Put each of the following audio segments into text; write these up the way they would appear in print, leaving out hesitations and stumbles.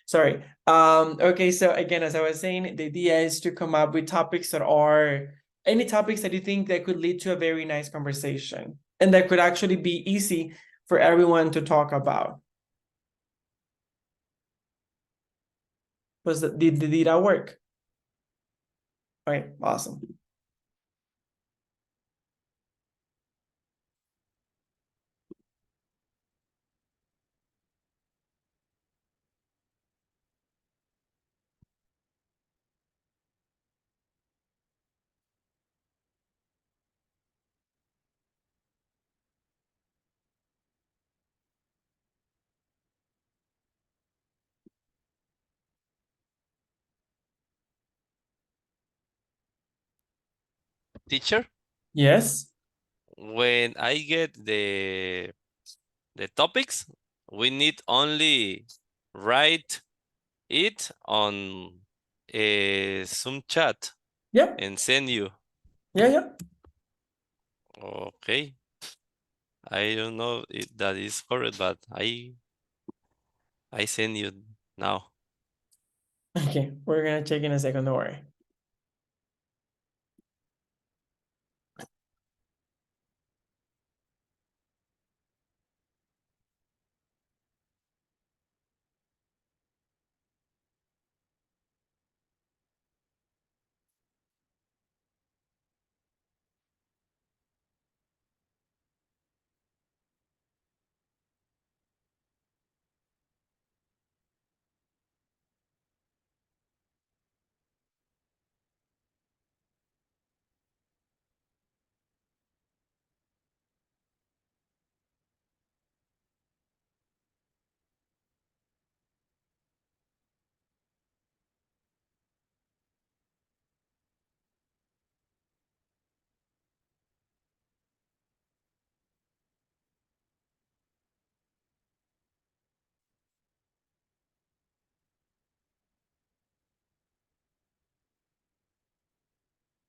Sorry. Okay, so again, as I was saying, the idea is to come up with topics that are any topics that you think that could lead to a very nice conversation and that could actually be easy for everyone to talk about. Did that work? All right, awesome. Teacher, Yes. when I get the topics, we need only write it on a Zoom chat Yeah. and send you. Yeah. Okay. I don't know if that is correct, but I send you now. Okay, we're gonna check in a second, don't worry.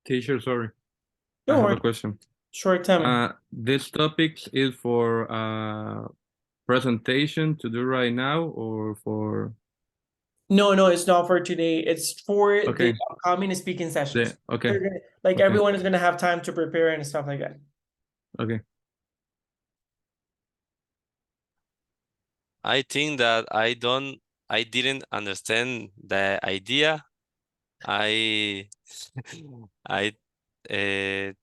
Teacher, sorry. I Don't have worry. a question. Sure, tell me. This topic is for presentation to do right now or for... No, it's not for today. It's for the Okay. upcoming speaking sessions. Okay. Like Okay. everyone is gonna have time to prepare and stuff like that. Okay. I think that I didn't understand the idea. I I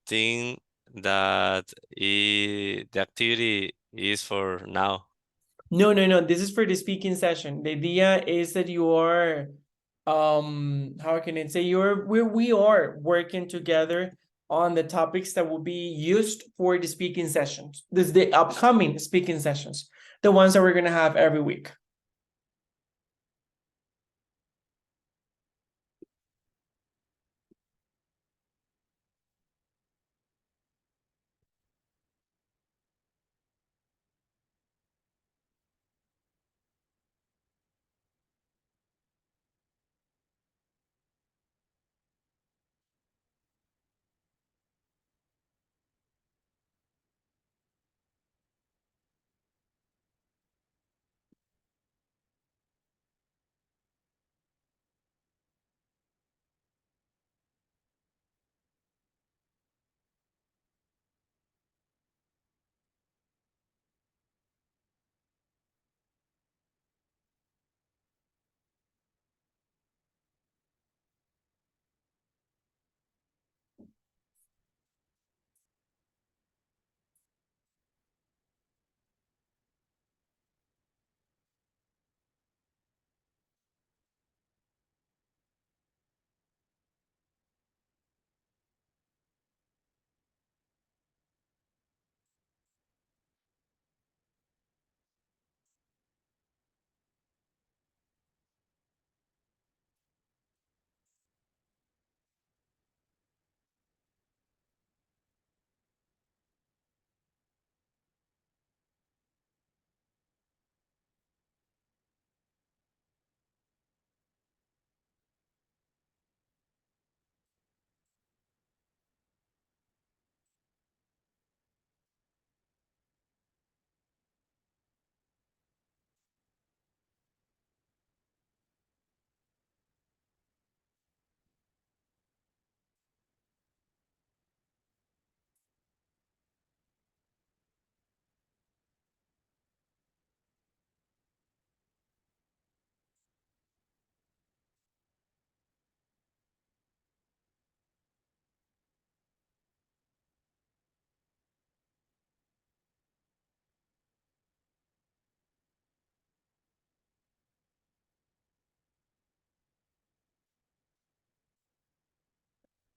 think that the activity is for now. No. This is for the speaking session. The idea is that you are, how can I say, we are working together on the topics that will be used for the speaking sessions. This is the upcoming speaking sessions, the ones that we're gonna have every week.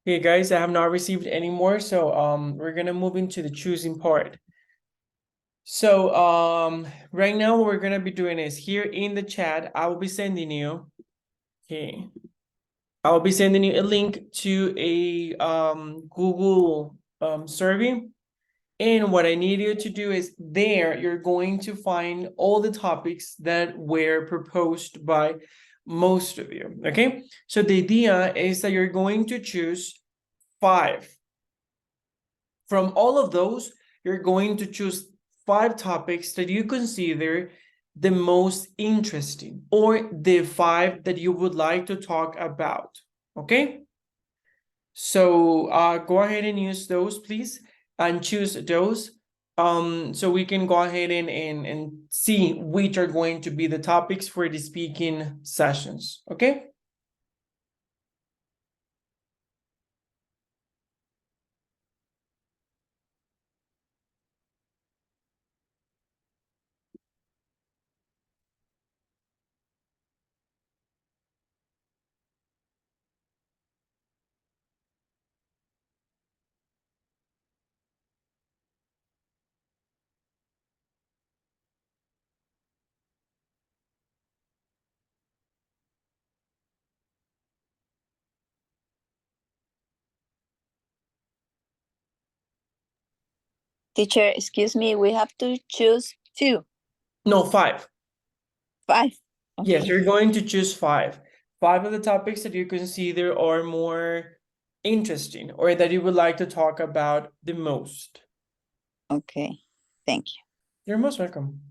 Okay, guys, I have not received any more, so we're gonna move into the choosing part. So right now what we're gonna be doing is here in the chat, I will be sending you, okay, I will be sending you a link to a Google survey. And what I need you to do is there, you're going to find all the topics that were proposed by most of you, okay? So the idea is that you're going to choose 5. From all of those, you're going to choose 5 topics that you consider the most interesting or the 5 that you would like to talk about, okay? So go ahead and use those, please, and choose those. So we can go ahead and see which are going to be the topics for the speaking sessions, okay? Teacher, excuse me, we have to choose 2. No, 5. 5. Yes, Okay. you're going to choose 5. 5 of the topics that you consider are more interesting or that you would like to talk about the most. Okay. Thank you. You're most welcome.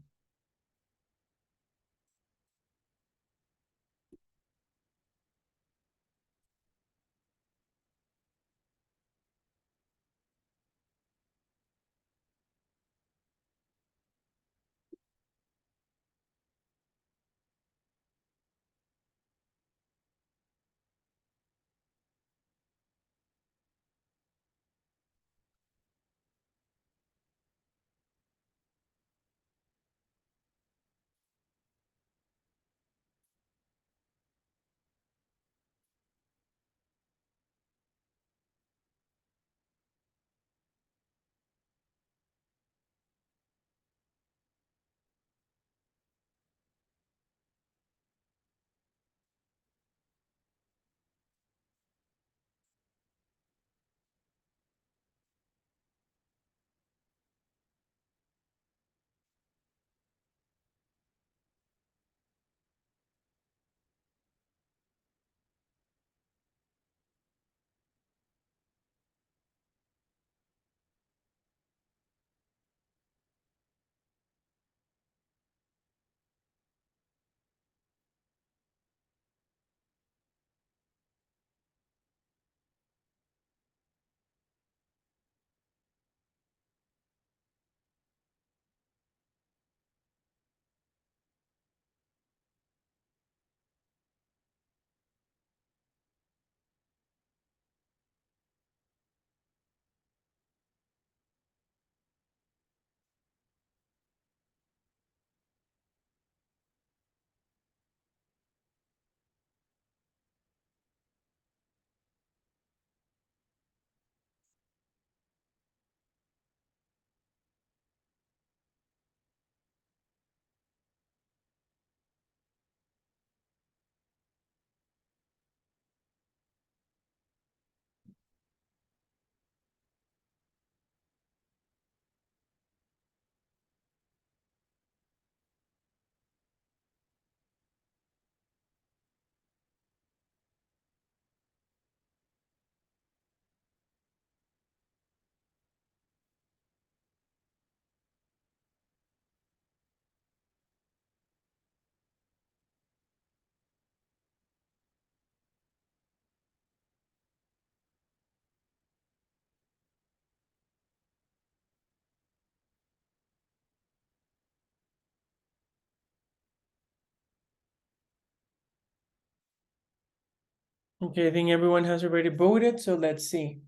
Okay, I think everyone has already voted, so let's see.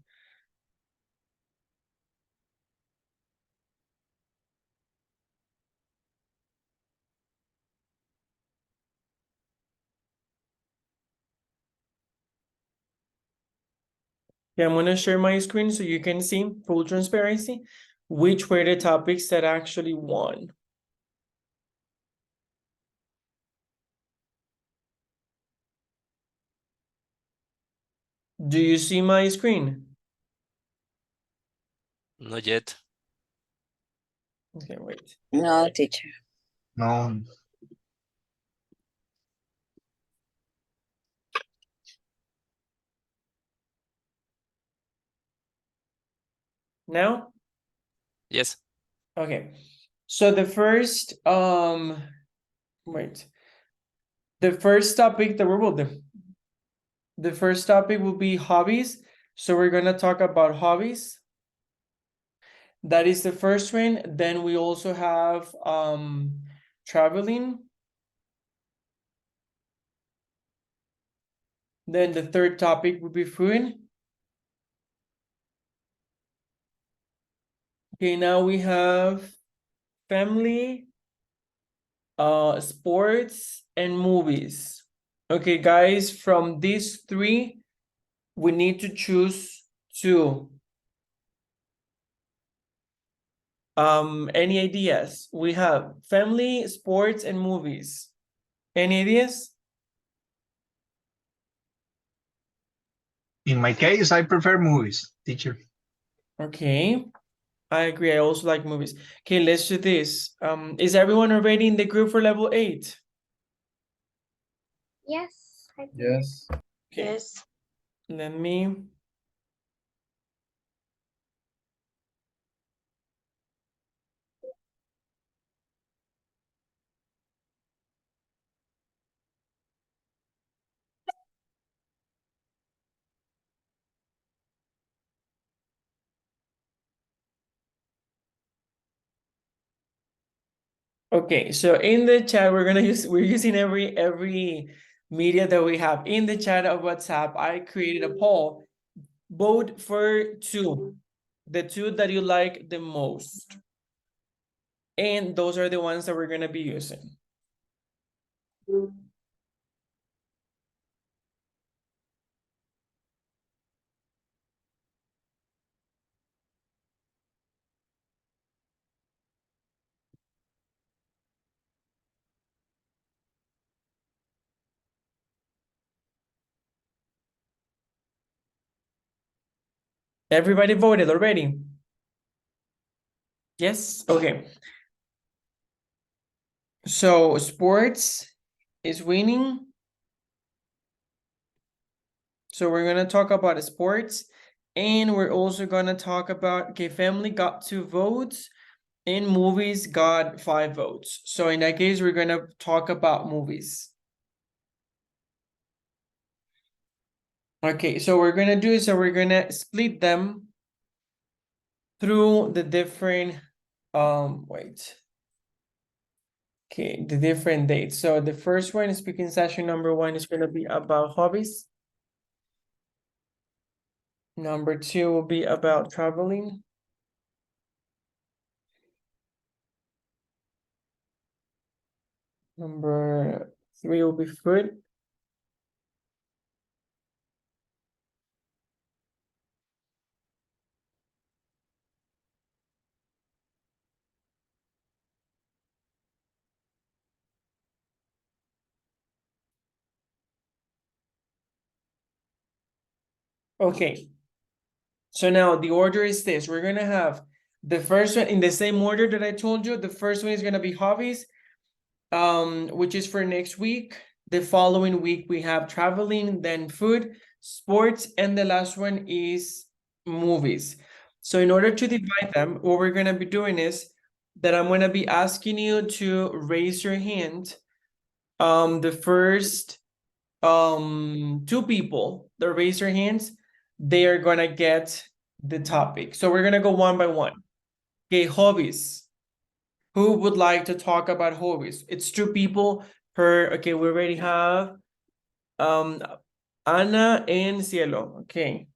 Okay, I'm gonna share my screen so you can see full transparency, which were the topics that actually won. Do you see my screen? Not yet. Okay, wait. No, teacher. No. Now? Yes. Okay. So the first wait. The first topic that we will do. The first topic will be hobbies. So we're gonna talk about hobbies. That is the first one. Then we also have traveling. Then the third topic would be food. Okay, now we have family, sports, and movies. Okay, guys, from these three, we need to choose two. Any ideas? We have family, sports, and movies. Any ideas? In my case, I prefer movies, teacher. Okay, I agree. I also like movies. Okay, let's do this. Is everyone already in the group for level 8? Yes. I think. Yes. Okay, Yes. let me. Okay, so in the chat, we're using every media that we have. In the chat of WhatsApp, I created a poll. Vote for two, the two that you like the most. And those are the ones that we're gonna be using. Everybody voted already? Yes, okay. So sports is winning. So we're gonna talk about sports, and we're also gonna talk about, okay, family got 2 votes, and movies got 5 votes. So in that case, we're gonna talk about movies. Okay, so we're gonna split them through the different, wait. Okay, the different dates. So the first one, speaking session number 1, is gonna be about hobbies. Number 2 will be about traveling. Number 3 will be food. Okay. So now the order is this. We're gonna have the first one in the same order that I told you. The first one is gonna be hobbies, which is for next week. The following week we have traveling, then food, sports, and the last one is movies. So in order to divide them, what we're gonna be doing is that I'm gonna be asking you to raise your hand. The first 2 people that raise their hands, they are gonna get the topic. So we're gonna go one by one. Okay, hobbies. Who would like to talk about hobbies? It's 2 people per. Okay, we already have Ana and Cielo. Okay.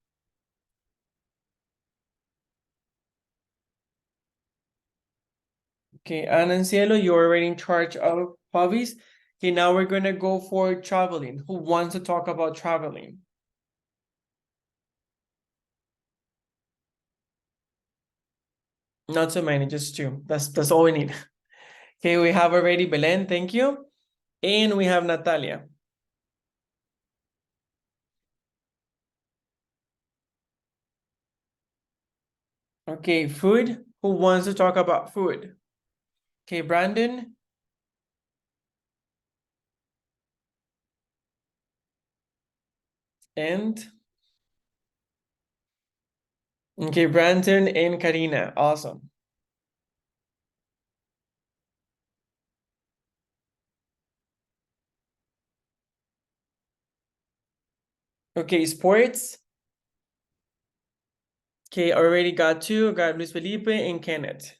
Okay, Ana and Cielo, you're already in charge of hobbies. Okay, now we're gonna go for traveling. Who wants to talk about traveling? Not so many, just two. That's all we need. Okay, we have already Belen, thank you. And we have Natalia. Okay, food. Who wants to talk about food? Okay, Brandon. And okay, Brandon and Karina. Awesome. Okay, sports. Okay, already got two. Got Luis Felipe and Kenneth.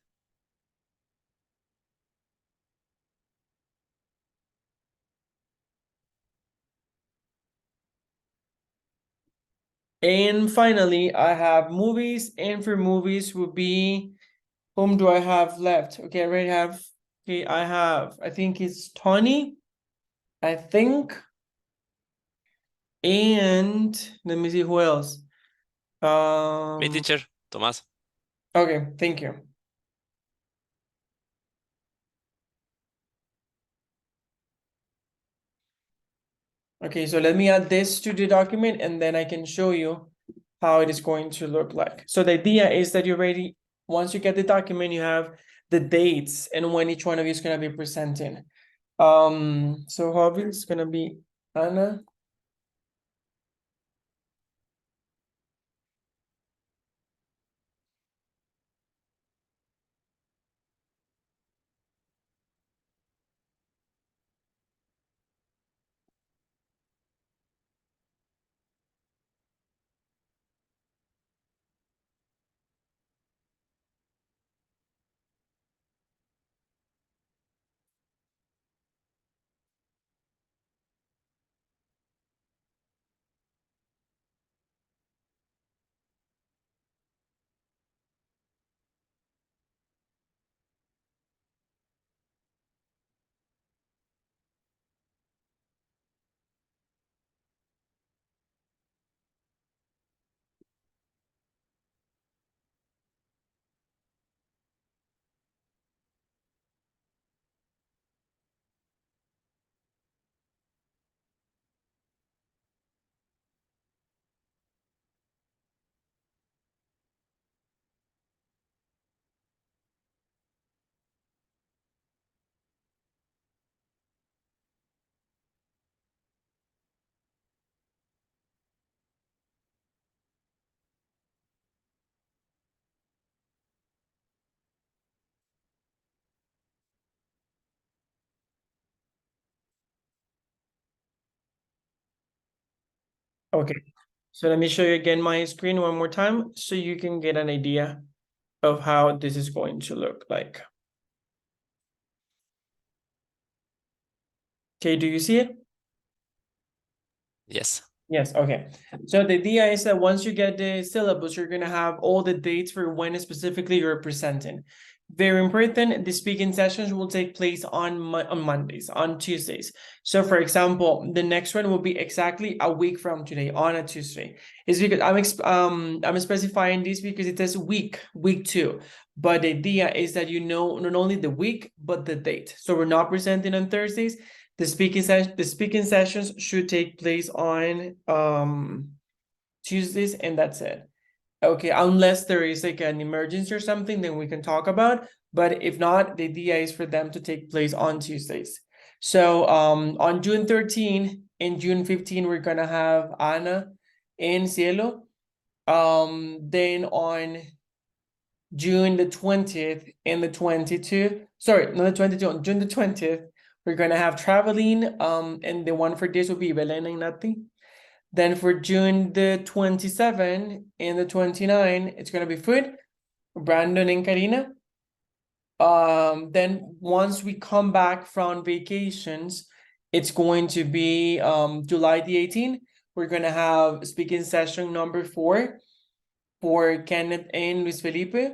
And finally, I have movies. And for movies would be, whom do I have left? Okay, I already have. Okay, I think it's Tony. I think. And let me see who else. Me, teacher, Tomás. Okay, thank you. Okay, so let me add this to the document and then I can show you how it is going to look like. So the idea is that you already, once you get the document, you have the dates and when each one of you is going to be presenting. So hobby is going to be Anna. Okay, so let me show you again my screen one more time so you can get an idea of how this is going to look like. Okay, do you see it? Yes. Yes, okay. So the idea is that once you get the syllabus, you're gonna have all the dates for when specifically you're presenting. Very important, the speaking sessions will take place on Mondays, on Tuesdays. So for example, the next one will be exactly a week from today, on a Tuesday. It's because I'm specifying this because it says week 2. But the idea is that you know not only the week, but the date. So we're not presenting on Thursdays. The speaking sessions should take place on Tuesdays, and that's it. Okay, unless there is like an emergency or something, then we can talk about. But if not, the idea is for them to take place on Tuesdays. So on June 13 and June 15, we're gonna have Ana and Cielo. Then on June the 20th and the 22nd, sorry, not the 22nd, on June the 20th, we're gonna have traveling. And the one for this will be Belén and Nati. Then for June the 27th and the 29th, it's gonna be food, Brandon and Karina. Then once we come back from vacations, it's going to be July the 18th. We're gonna have speaking session number 4 for Kenneth and Luis Felipe.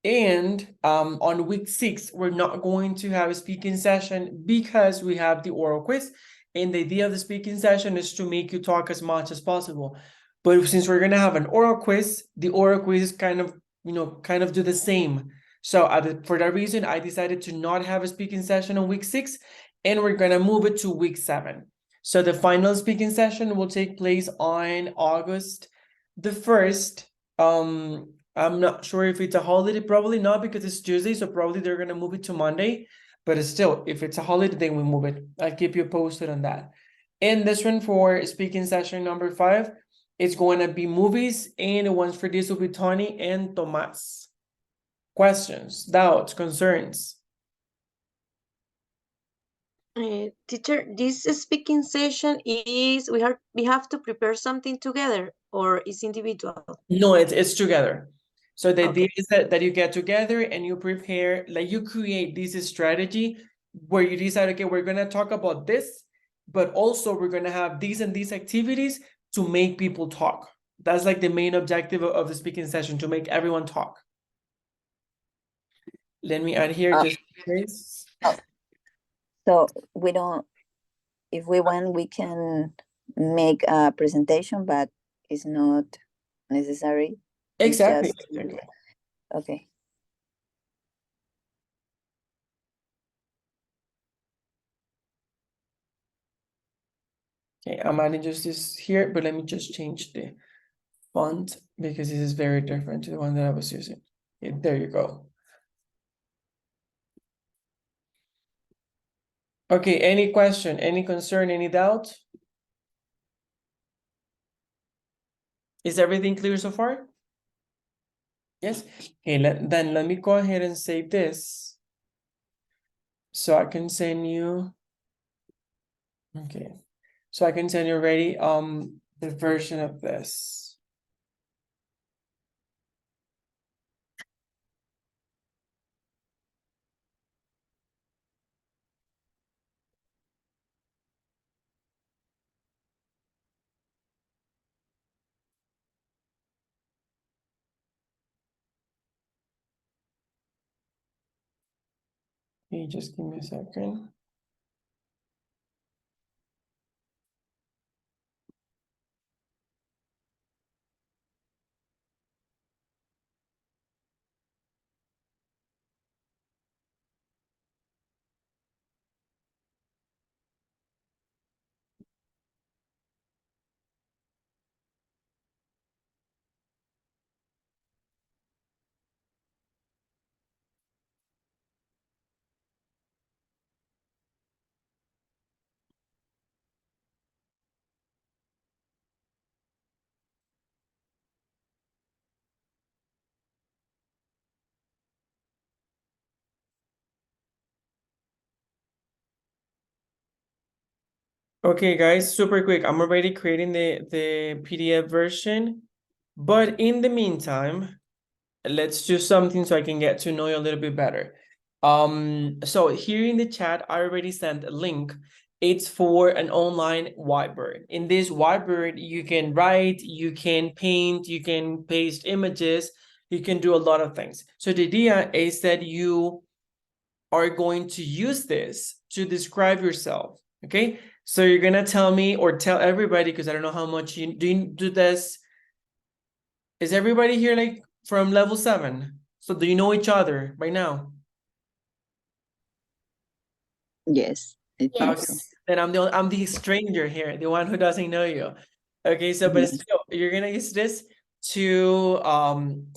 And on week 6, we're not going to have a speaking session because we have the oral quiz. And the idea of the speaking session is to make you talk as much as possible. But since we're going to have an oral quiz, the oral quiz is kind of kind of do the same. So for that reason, I decided to not have a speaking session on week 6, and we're gonna move it to week 7. So the final speaking session will take place on August the 1st. I'm not sure if it's a holiday, probably not, because it's Tuesday, so probably they're gonna move it to Monday. But still, if it's a holiday, then we move it. I'll keep you posted on that. And this one for speaking session number 5, it's going to be movies, and the ones for this will be Tony and Tomas. Questions, doubts, concerns? Teacher, this speaking session is we have to prepare something together, or is individual? No, it's together. So the idea Okay. is that you get together and you prepare, like you create this strategy where you decide, okay, we're gonna talk about this, but also we're gonna have these and these activities to make people talk. That's like the main objective of the speaking session, to make everyone talk. Let me add here just in case. So we don't, if we want, we can make a presentation, but it's not necessary. It's Exactly. just- Okay. Okay, I'm adding just this here, but let me just change the font because this is very different to the one that I was using. Okay, there you go. Okay, any question, any concern, any doubt? Is everything clear so far? Yes? Okay, then let me go ahead and save this. So I can send you. Okay. So I can send you already the version of this. Okay, just give me a second. Okay, guys, super quick. I'm already creating the PDF version, but in the meantime, let's do something so I can get to know you a little bit better. So here in the chat, I already sent a link. It's for an online whiteboard. In this whiteboard, you can write, you can paint, you can paste images, you can do a lot of things. So the idea is that you are going to use this to describe yourself, okay? So you're gonna tell me or tell everybody, because I don't know how much you do this. Is everybody here like from level 7? So do you know each other by now? Yes, I think Okay, so. then I'm the stranger here, the one who doesn't know you. Okay, so but Mhm. still, you're gonna use this to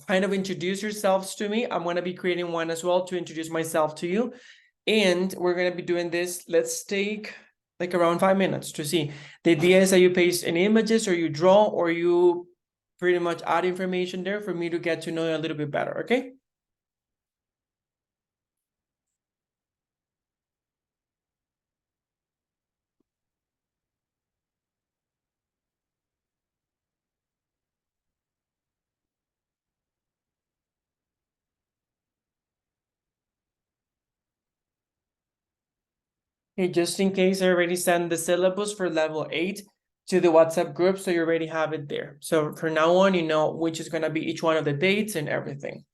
kind of introduce yourselves to me. I'm gonna be creating one as well to introduce myself to you. And we're gonna be doing this. Let's take like around 5 minutes to see. The idea is that you paste any images or you draw or you pretty much add information there for me to get to know you a little bit better, okay? Okay, just in case, I already sent the syllabus for level 8 to the WhatsApp group, so you already have it there. So from now on, you know which is gonna be each one of the dates and everything.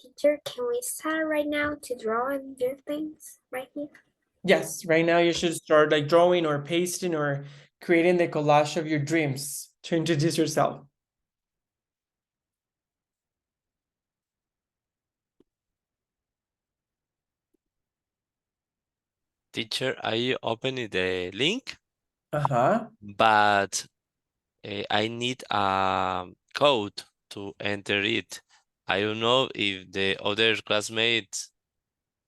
Teacher, can we start right now to draw and do things right here? Yes, right now you should start like drawing or pasting or creating the collage of your dreams to introduce yourself. Teacher, I opened the link, Uh-huh. but I need a code to enter it. I don't know if the other classmates.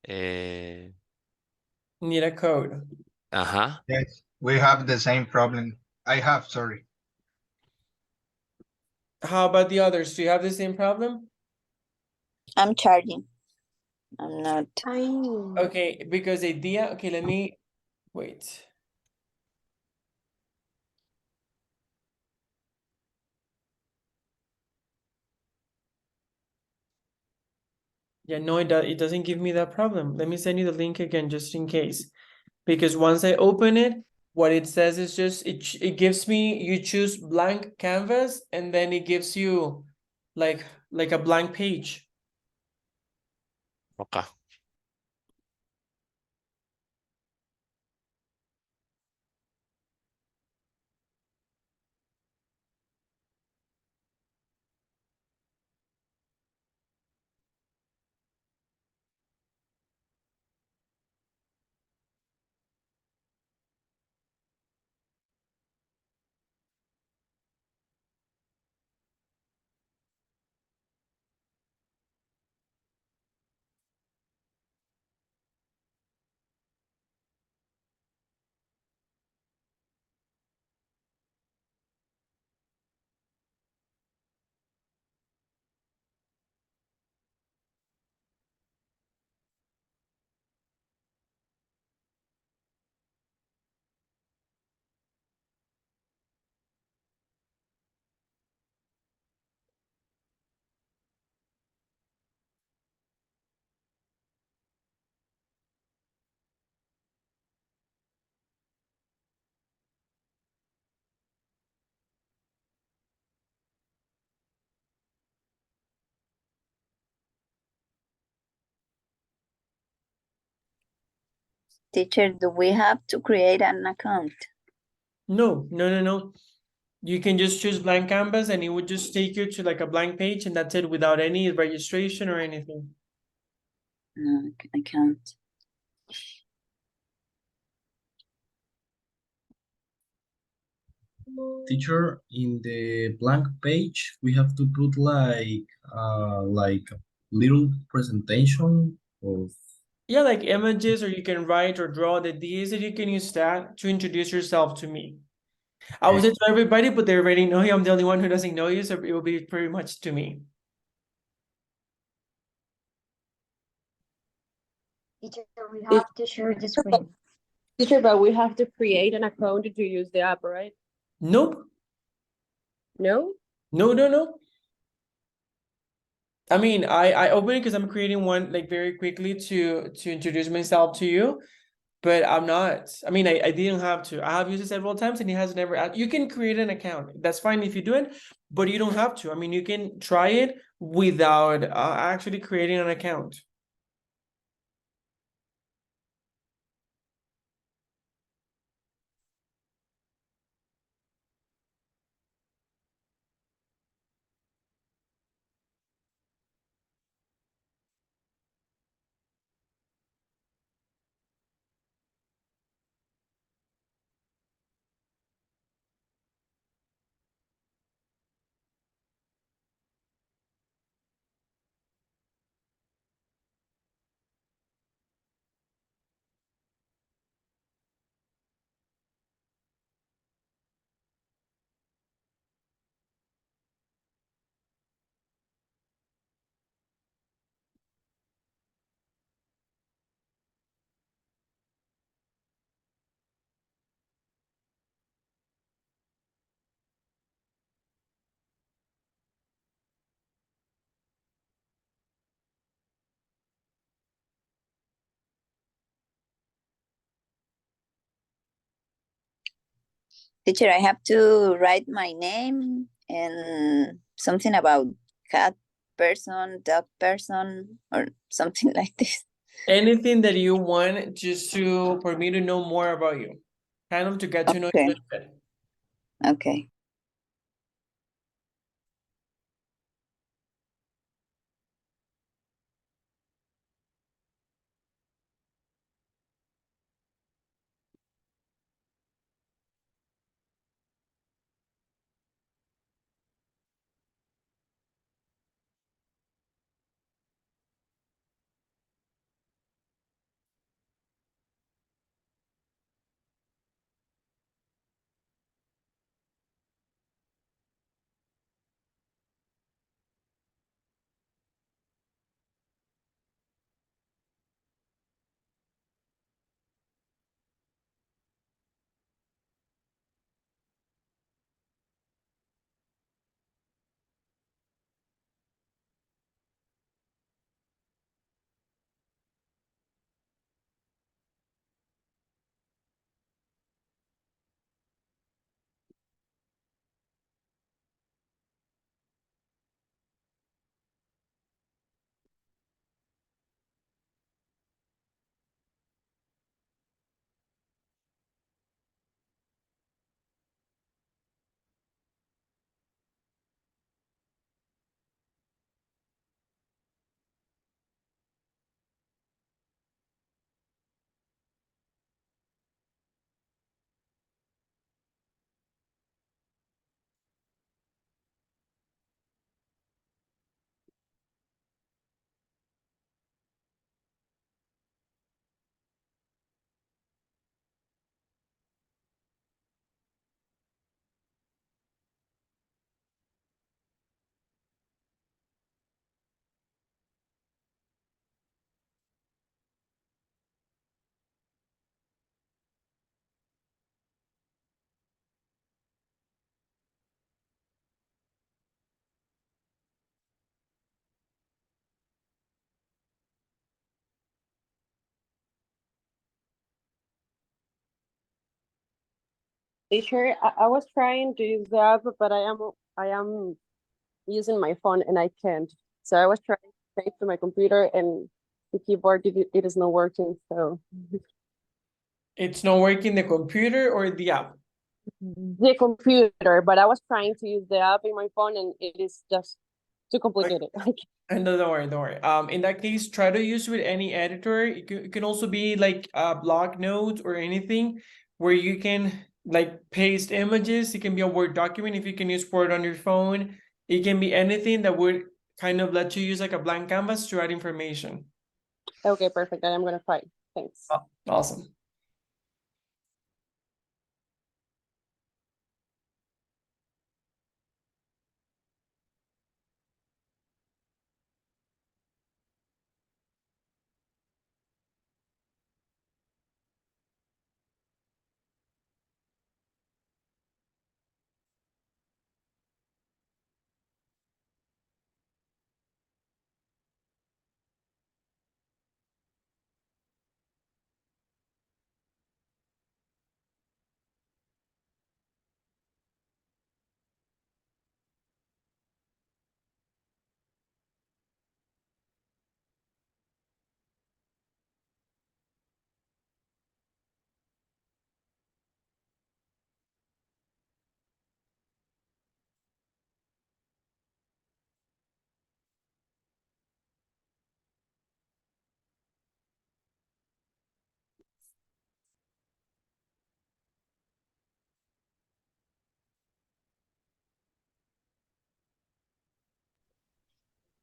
Need a code. Uh-huh. Yes, we have the same problem. I have, sorry. How about the others? Do you have the same problem? I'm charging. I'm not. Okay, because idea, okay, let me wait. Yeah, no, it doesn't give me that problem. Let me send you the link again just in case. Because once I open it, what it says is just it gives me, you choose blank canvas and then it gives you like a blank page. Okay. Teacher, do we have to create an account? No, no, no, no. You can just choose blank canvas and it would just take you to like a blank page and that's it without any registration or anything. No, I can't. Teacher, in the blank page, we have to put like a little presentation of. Yeah, like images or you can write or draw. The idea is that you can use that to introduce yourself to me. I would say to everybody, but they already know you. I'm the only one who doesn't know you, so it will be pretty much to me. Teacher, we have to share the screen. Teacher, but we have to create an account to use the app, right? Nope. No? No, no, no. I mean, I open it because I'm creating one like very quickly to introduce myself to you, but I'm not. I mean, I didn't have to. I have used it several times and he has never asked. You can create an account. That's fine if you do it, but you don't have to. I mean, you can try it without actually creating an account. Teacher, I have to write my name and something about cat person, dog person, or something like this. Anything that you want just to, for me to know more about you. Kind of to get to know you a Okay. little bit. Okay. Teacher, I was trying to use the app, but I am using my phone and I can't. So I was trying to connect to my computer and the keyboard it is not working. So It's not working the computer or the app. the computer, but I was trying to use the app in my phone and it is just too complicated. And no, don't worry, don't worry. In that case, try to use with any editor. It can also be like a block notes or anything where you can like paste images. It can be a Word document if you can use Word on your phone. It can be anything that would kind of let you use like a blank canvas to add information. Okay, perfect. I am gonna try. Thanks. Awesome.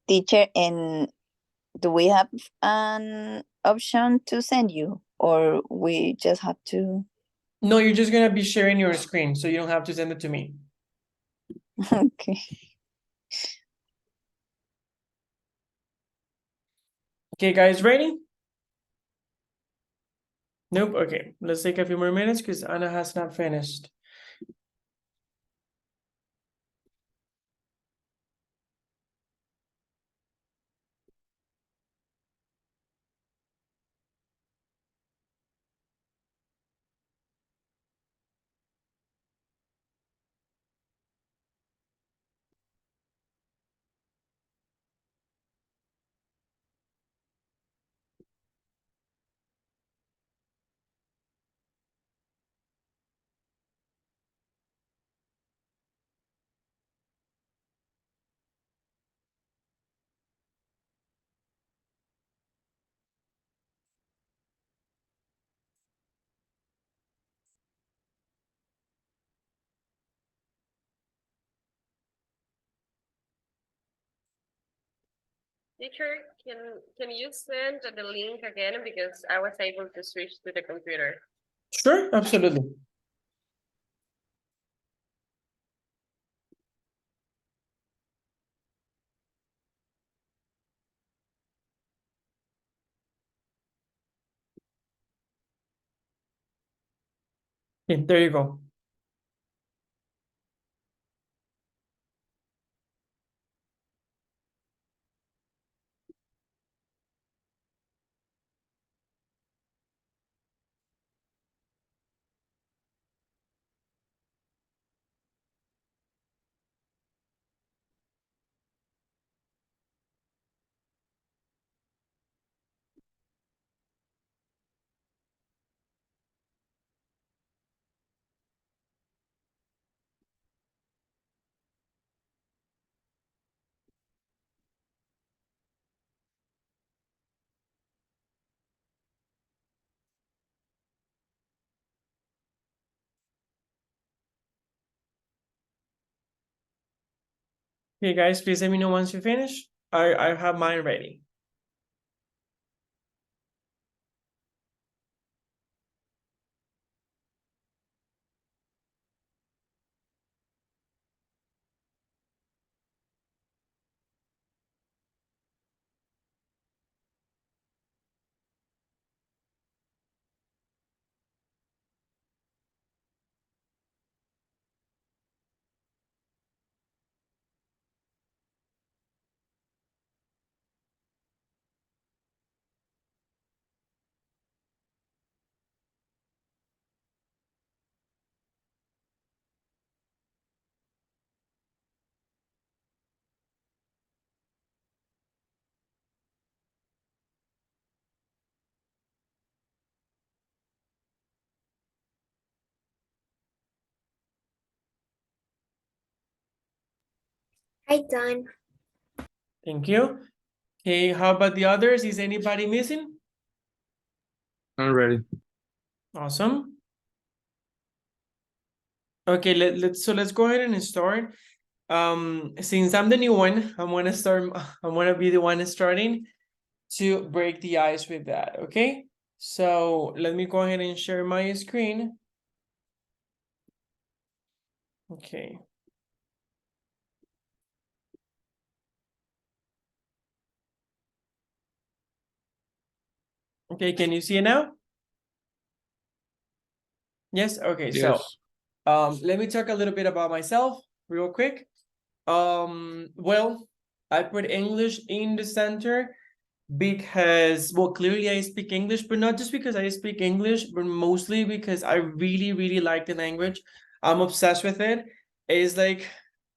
Teacher, and do we have an option to send you, or we just have to? No, you're just gonna be sharing your screen, so you don't have to send it to me. Okay. Okay, guys, ready? Nope. Okay, let's take a few more minutes because Anna has not finished. Teacher, can you send the link again because I was able to switch to the computer? Sure, absolutely. Okay, there you go. Okay, guys, please let me know once you finish. I have mine ready. I done. Thank you. Okay, how about the others? Is anybody missing? I'm ready. Awesome. Okay, let's go ahead and start. Since I'm the new one, I'm gonna be the one starting to break the ice with that, okay? So let me go ahead and share my screen. Okay. Okay, can you see it now? Yes, okay, so Yes. let me talk a little bit about myself real quick. Well, I put English in the center because, well, clearly I speak English, but not just because I speak English, but mostly because I really, really like the language. I'm obsessed with it. It's like,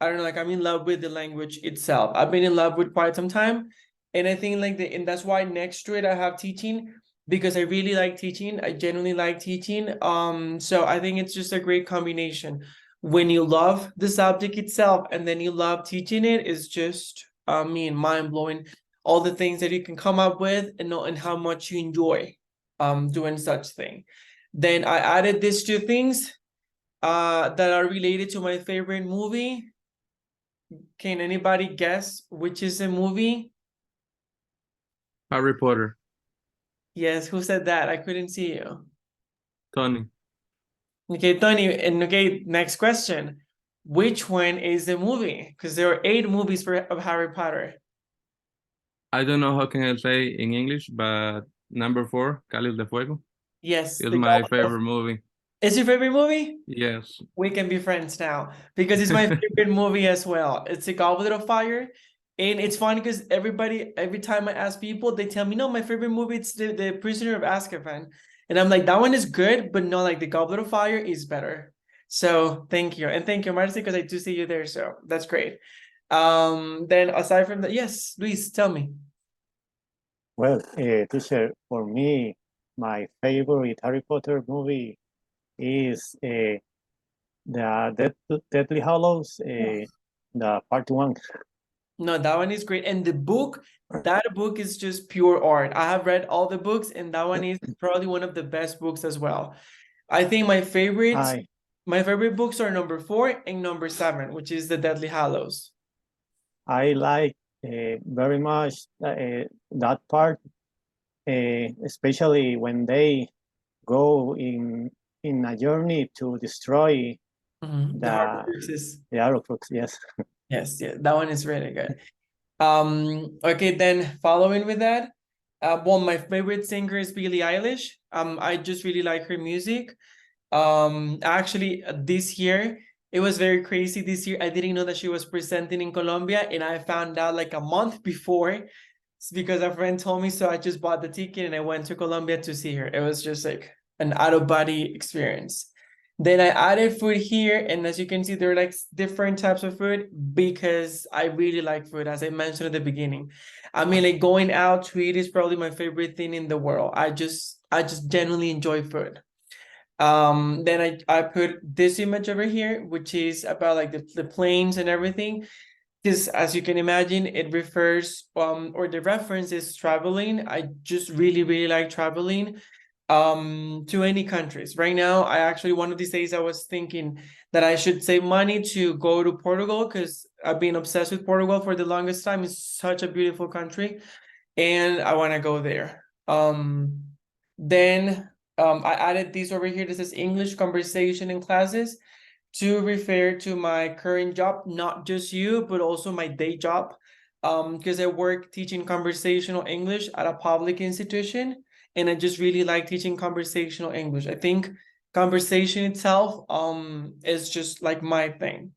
I don't know, like I'm in love with the language itself. I've been in love with quite some time. And I think and that's why next to it I have teaching, because I really like teaching. I genuinely like teaching. So I think it's just a great combination. When you love the subject itself and then you love teaching it, is just mind blowing. All the things that you can come up with and how much you enjoy doing such thing. Then I added these two things that are related to my favorite movie. Can anybody guess which is the movie? Harry Potter. Yes, who said that? I couldn't see you. Tony. Okay, Tony, and okay, next question. Which one is the movie? Because there are 8 movies of Harry Potter. I don't know how can I say in English, but number 4, Cáliz de Fuego, Yes, is the my Goblet of- favorite movie. Is your favorite movie? Yes. We can be friends now because it's my favorite movie as well. It's a Goblet of Fire. And it's funny because every time I ask people, they tell me, no, my favorite movie is the Prisoner of Azkaban. And I'm like, that one is good, but no, like the Goblet of Fire is better. So thank you. And thank you, Marcy, because I do see you there. So that's great. Then aside from that, yes, Luis, tell me. Well, teacher, for me, my favorite Harry Potter movie is the Deathly Hallows, the part 1. No, that one is great. And that book is just pure art. I have read all the books, and that one is probably one of the best books as well. I think my favorite books are number 4 and number 7, which is the Deathly Hallows. I like very much that part, especially when they go in a journey to destroy The Horcruxes. the Horcrux. Yes. Yes, yeah, that one is really good. Okay, then following with that, well, my favorite singer is Billie Eilish. I just really like her music. Actually, this year it was very crazy. This year I didn't know that she was presenting in Colombia, and I found out like a month before. It's because a friend told me, so I just bought the ticket and I went to Colombia to see her. It was just like an out-of-body experience. Then I added food here, and as you can see, there are like different types of food because I really like food, as I mentioned at the beginning. I mean, like going out to eat is probably my favorite thing in the world. I just genuinely enjoy food. Then I put this image over here, which is about like the planes and everything. Because as you can imagine, it refers or the reference is traveling. I just really like traveling to any countries. Right now, I actually, one of these days I was thinking that I should save money to go to Portugal, because I've been obsessed with Portugal for the longest time. It's such a beautiful country and I want to go there. Then I added these over here. This is English conversation in classes, to refer to my current job, not just you, but also my day job. Because I work teaching conversational English at a public institution, and I just really like teaching conversational English. I think conversation itself is just like my thing.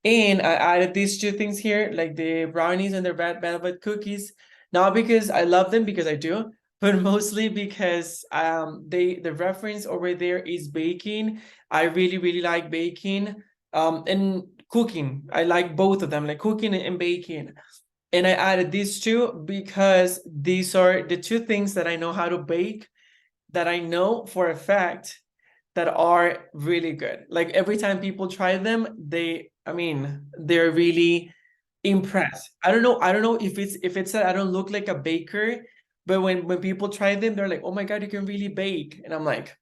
And I added these two things here, like the brownies and the red velvet cookies, not because I love them, because I do, but mostly because the reference over there is baking. I really like baking and cooking. I like both of them, like cooking and baking. And I added these two because these are the two things that I know how to bake, that I know for a fact that are really good. Like every time people try them, they're really impressed. I don't know if it's that I don't look like a baker, but when people try them, they're like, oh my God, you can really bake. And I'm like,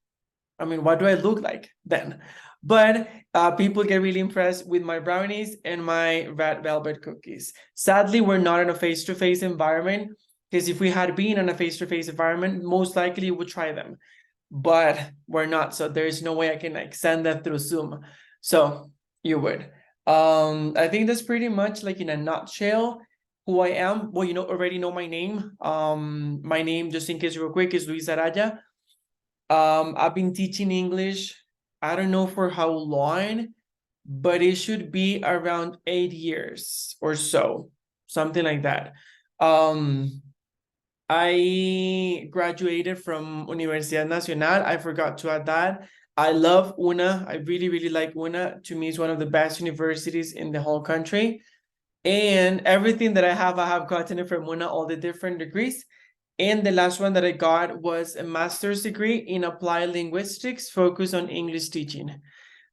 what do I look like then? But people get really impressed with my brownies and my red velvet cookies. Sadly, we're not in a face-to-face environment, because if we had been in a face-to-face environment, most likely we would try them, but we're not. So there's no way I can like send that through Zoom. So you would. I think that's pretty much like in a nutshell who I am. Well, already know my name. My name, just in case real quick, is Luis Araya. I've been teaching English, I don't know for how long, but it should be around 8 years or so, something like that. I graduated from Universidad Nacional. I forgot to add that. I love UNA. I really like UNA. To me, it's one of the best universities in the whole country. And everything that I have gotten it from UNA, all the different degrees. And the last one that I got was a master's degree in applied linguistics, focused on English teaching.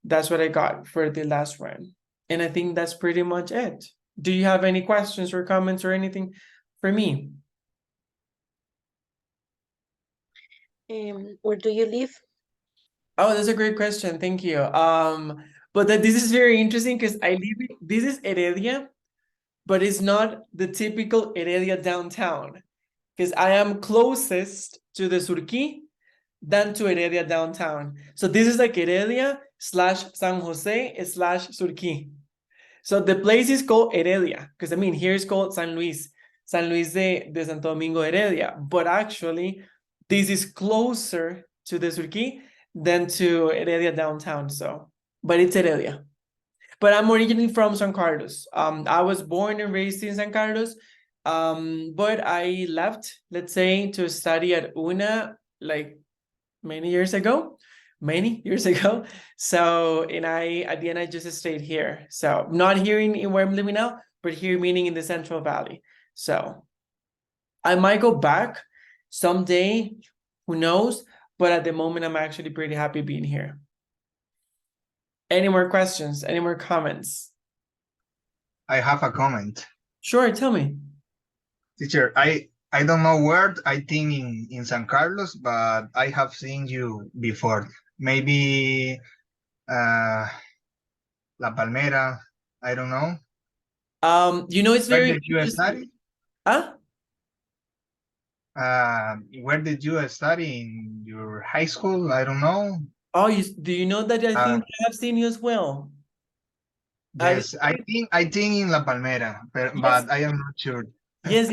That's what I got for the last one. And I think that's pretty much it. Do you have any questions or comments or anything for me? Where do you live? Oh, that's a great question. Thank you. But this is very interesting because this is Heredia, but it's not the typical Heredia downtown, because I am closest to the Surquí than to Heredia downtown. So this is like Heredia / San Jose / Surquí. So the place is called Heredia, because here it's called San Luis de Santo Domingo Heredia, but actually this is closer to the Surquí than to Heredia downtown. So, but it's Heredia. But I'm originally from San Carlos. I was born and raised in San Carlos, but I left, let's say, to study at UNA like many years ago. So, and at the end, I just stayed here. So not here in where I'm living now, but here, meaning in the Central Valley. So I might go back someday, who knows? But at the moment, I'm actually pretty happy being here. Any more questions? Any more comments? I have a comment. Sure, tell me. Teacher, I don't know where, I think in San Carlos, but I have seen you before. Maybe La Palmera, I don't know. You know, it's Where very did you study? Huh? Where did you study in your high school? I don't know. Oh, do you know that I Uh, think I have seen you as well? yes, I think in La Palmera, Yes. but I am not sure. Yes.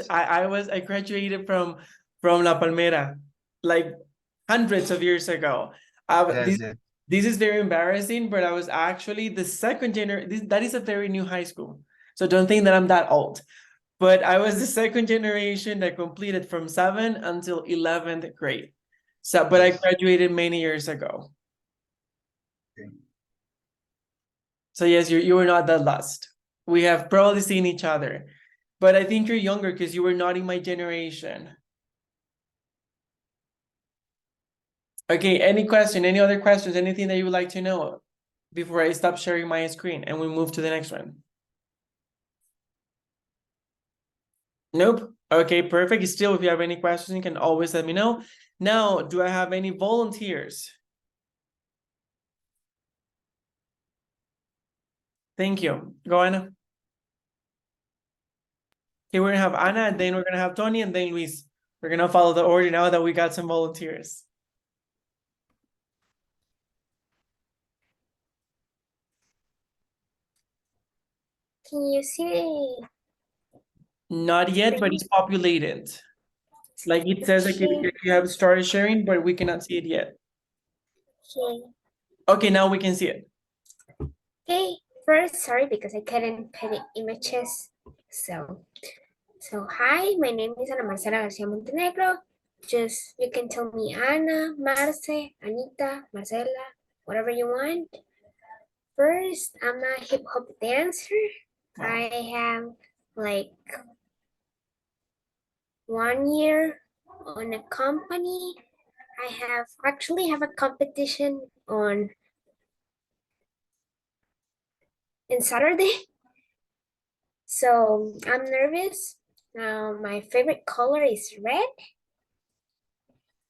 I graduated from La Palmera like hundreds of years ago. Yes, yes. This is very embarrassing, but I was actually the second generation. That is a very new high school, so don't think that I'm that old. But I was the second generation that completed from 7th until 11th grade. So, but I Yes. graduated many years ago. Okay. So yes, you were not that lost. We have probably seen each other, but I think you're younger because you were not in my generation. Okay, any question, any other questions, anything that you would like to know before I stop sharing my screen and we move to the next one? Nope. Okay, perfect. Still, if you have any questions, you can always let me know. Now, do I have any volunteers? Thank you. Go, Anna. Okay, we're gonna have Anna, and then we're gonna have Tony, and then Luis. We're gonna follow the order now that we got some volunteers. Can you see? Not yet, but it's populated. Like it says like Okay. you have started sharing, but we cannot see it yet. Okay. Okay, now we can see it. Okay. First, sorry because I couldn't put the images. So hi, my name is Ana Marcela Garcia Montenegro. Just you can tell me Ana, Marce, Anita, Marcela, whatever you want. First, I'm a hip hop dancer. I have like 1 year on a company. I actually have a competition on Saturday. So I'm nervous. My favorite color is red.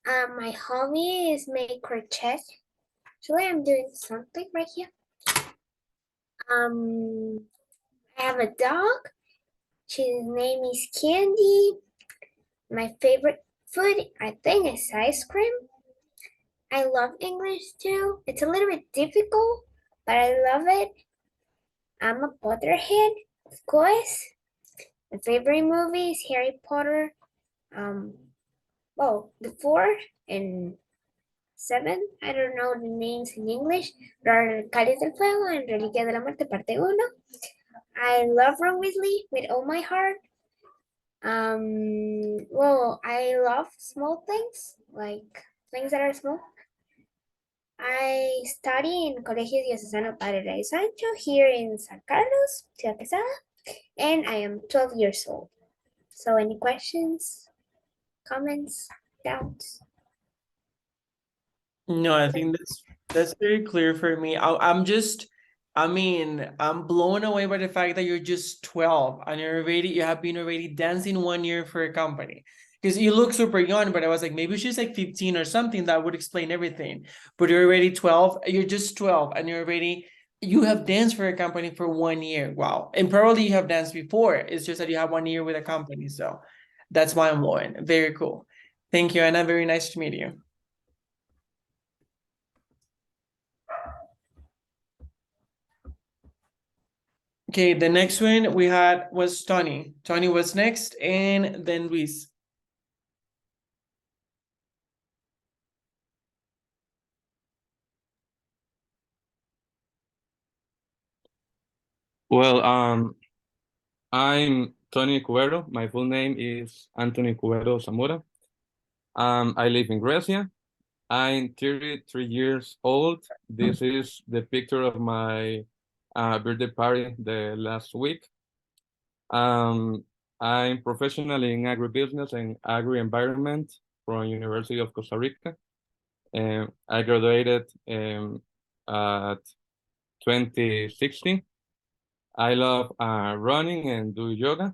My hobby is make crochet. Actually, I'm doing something right here. I have a dog. His name is Candy. My favorite food, I think, is ice cream. I love English too. It's a little bit difficult, but I love it. I'm a Potterhead, of course. My favorite movie is Harry Potter. Well, the 4 and 7, I don't know the names in English, but are El Cáliz del Fuego and Reliquia de la Muerte, parte 1. I love Ron Weasley with all my heart. Well, I love small things, like things that are small. I study in Colegio Diocesano Padre Rey Sancho here in San Carlos, Ciudad Quesada, and I am 12 years old. So any questions, comments, doubts? No, I think that's very clear for me. I'm blown away by the fact that you're just 12 and you have been already dancing 1 year for a company. Because you look super young, but I was like, maybe she's like 15 or something. That would explain everything. But you're already 12, you're just 12, and you have danced for a company for 1 year. Wow. And probably you have danced before. It's just that you have 1 year with a company. So that's why I'm blowing. Very cool. Thank you, Anna. Very nice to meet you. Okay, the next one we had was Tony. Tony was next, and then Luis. Well, I'm Tony Cubero. My full name is Anthony Cubero Zamora. I live in Grecia. I'm 33 years old. This is the picture of my birthday party the last week. I'm professional in agribusiness and agri-environment from University of Costa Rica. I graduated at 2016. I love running and do yoga.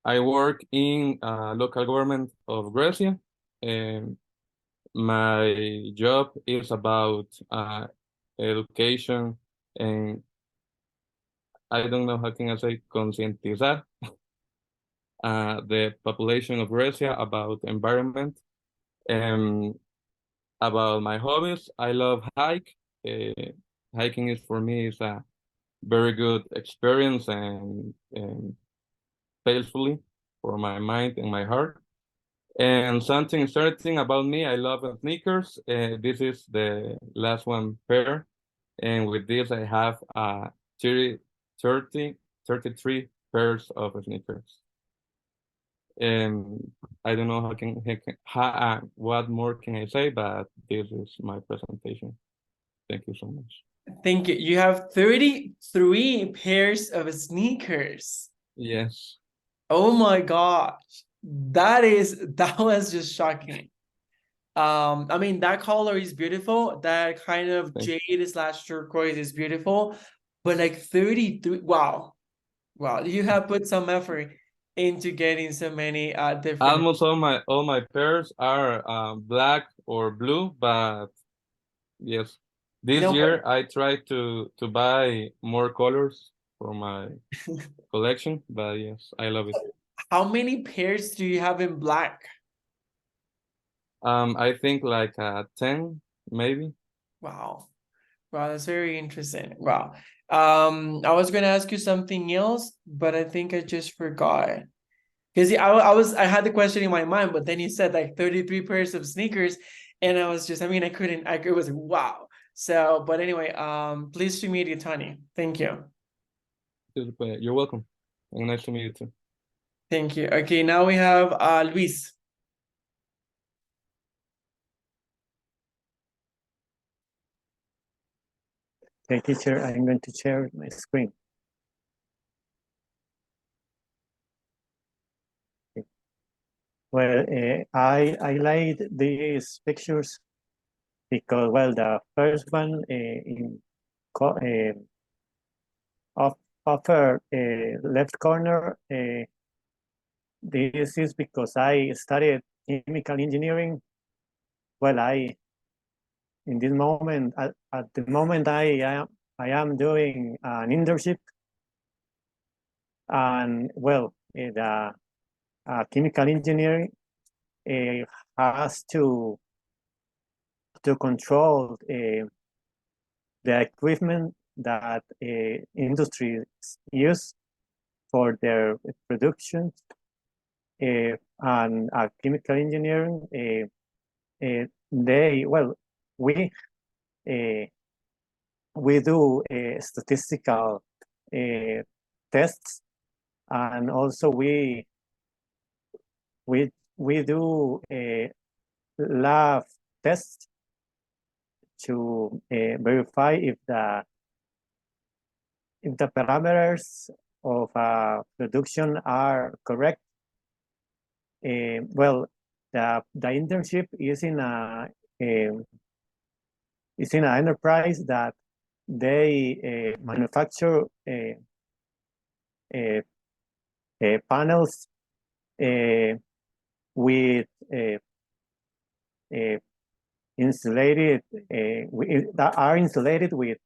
I work in local government of Grecia. My job is about education and I don't know how can I say, concientizar the population of Grecia about environment. About my hobbies, I love hike. Hiking is for me is a very good experience and peacefully for my mind and my heart. And something certain about me, I love sneakers. This is the last one pair. And with this, I have 33 pairs of sneakers. And I don't know what more can I say, but this is my presentation. Thank you so much. Thank you. You have 33 pairs of sneakers. Yes. Oh my gosh. That was just shocking. I mean, that color is beautiful. That kind of jade / turquoise is beautiful. But like 33, wow. Wow, you have put some effort into getting so many different. Almost all my pairs are black or blue, but yes, this year I tried to buy more colors for my collection, but yes, I love it. How many pairs do you have in black? I think like 10 maybe. Wow. Wow, that's very interesting. Wow. I was gonna ask you something else, but I think I just forgot. Because I had the question in my mind, but then you said like 33 pairs of sneakers, and I was just, I mean, it was wow. So, but anyway, pleased to meet you, Tony. Thank you. You're welcome. And nice to meet you too. Thank you. Okay, now we have Luis. Okay, teacher, I'm going to share my screen. Okay. Well, I like these pictures because, well, the first one upper left corner, this is because I studied chemical engineering. Well, in this moment, at the moment, I am doing an internship, and well, the chemical engineering has to control the equipment that industries use for their production, and chemical engineering. We do statistical tests, and also we do lab tests to verify if the parameters of production are correct. Well, the internship is in an enterprise that they manufacture panels with insulated that are insulated with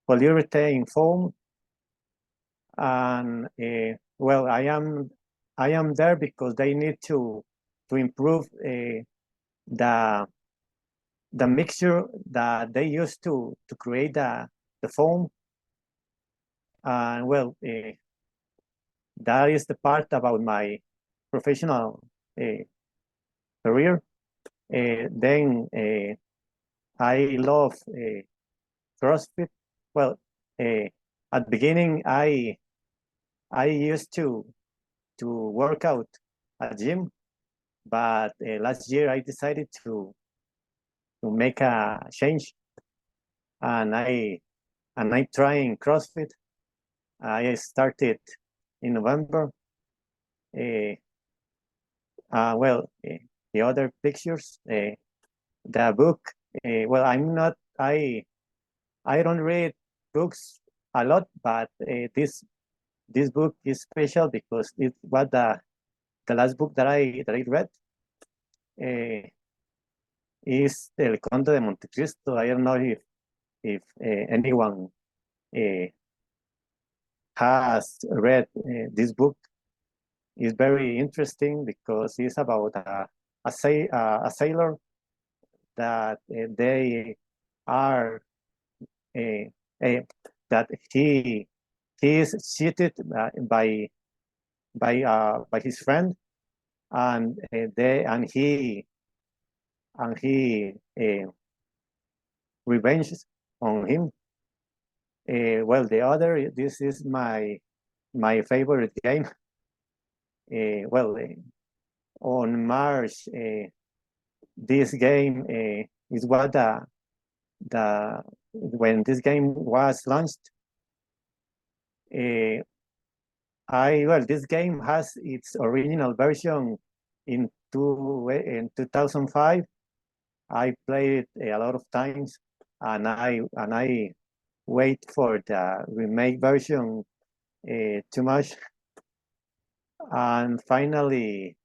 polyurethane foam. And well, I am there because they need to improve the mixture that they use to create the foam. And well, that is the part about my professional career. Then I love CrossFit. Well, at the beginning, I used to work out at gym, but last year I decided to make a change, and I trying CrossFit. I started in November. Well, the other pictures, the book. Well, I don't read books a lot, but this book is special because it was the last book that I read. Is El Conde de Montecristo. I don't know if anyone has read this book. It's very interesting because it's about a sailor that they are that he is cheated by his friend, and he revenges on him. Well, this is my favorite game. Well, on March, this game is what the when this game was launched. This game has its original version in 2005. I played it a lot of times, and I wait for the remake version too much. And finally,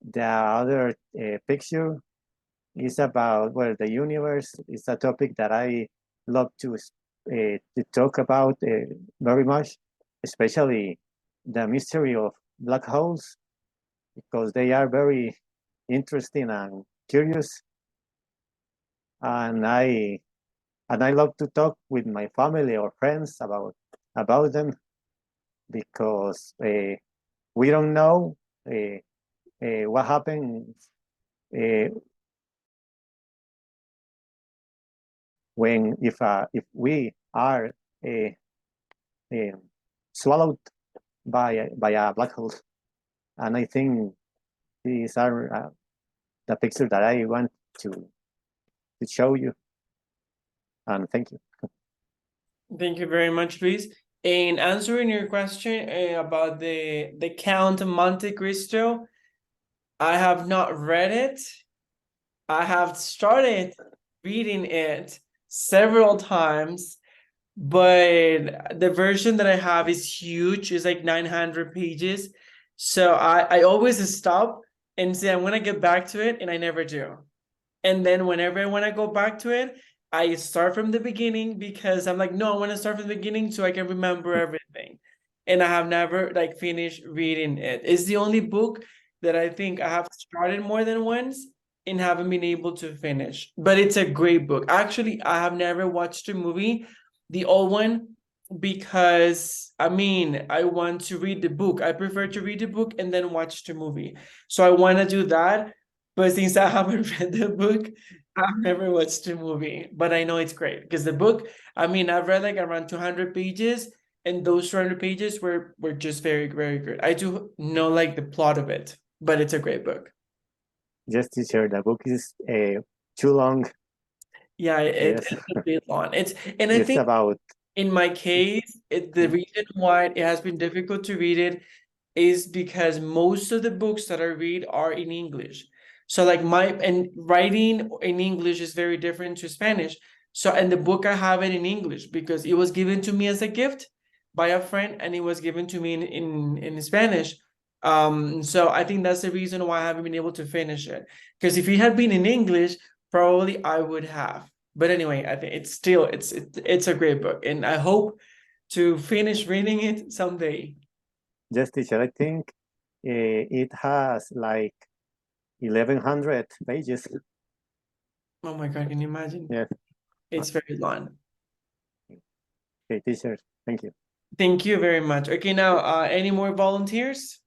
the other picture is about, well, the universe is a topic that I love to talk about very much, especially the mystery of black holes, because they are very interesting and curious. And I love to talk with my family or friends about them, because we don't know what happens if we are swallowed by a black hole. And I think these are the pictures that I want to show you. And thank you. Thank you very much, Luis. In answering your question about the Count of Monte Cristo, I have not read it. I have started reading it several times, but the version that I have is huge. It's like 900 pages. So I always stop and say, I'm going to get back to it, and I never do. And then whenever I want to go back to it, I start from the beginning, because I'm like, no, I want to start from the beginning so I can remember everything. And I have never like finished reading it. It's the only book that I think I have started more than once and haven't been able to finish. But it's a great book. Actually, I have never watched a movie, the old one, because I mean, I want to read the book. I prefer to read the book and then watch the movie. So I want to do that. But since I haven't read the book, I've never watched the movie. But I know it's great because the book, I mean, I've read like around 200 pages, and those 200 pages were just very, very good. I do know like the plot of it, but it's a great book. Just to share, the book is too long. Yeah, Yes. it's a bit long. I It's think about in my case, the reason why it has been difficult to read it is because most of the books that I read are in English. So like writing in English is very different to Spanish. So and the book I have it in English because it was given to me as a gift by a friend, and it was given to me in Spanish. So I think that's the reason why I haven't been able to finish it. Because if it had been in English, probably I would have. But anyway, I think it's a great book, and I hope to finish reading it someday. just teacher. I think it has like 1100 pages. Oh my God, can you imagine? Yeah. It's very long. Okay, teacher. Thank you. Thank you very much. Okay, now, any more volunteers?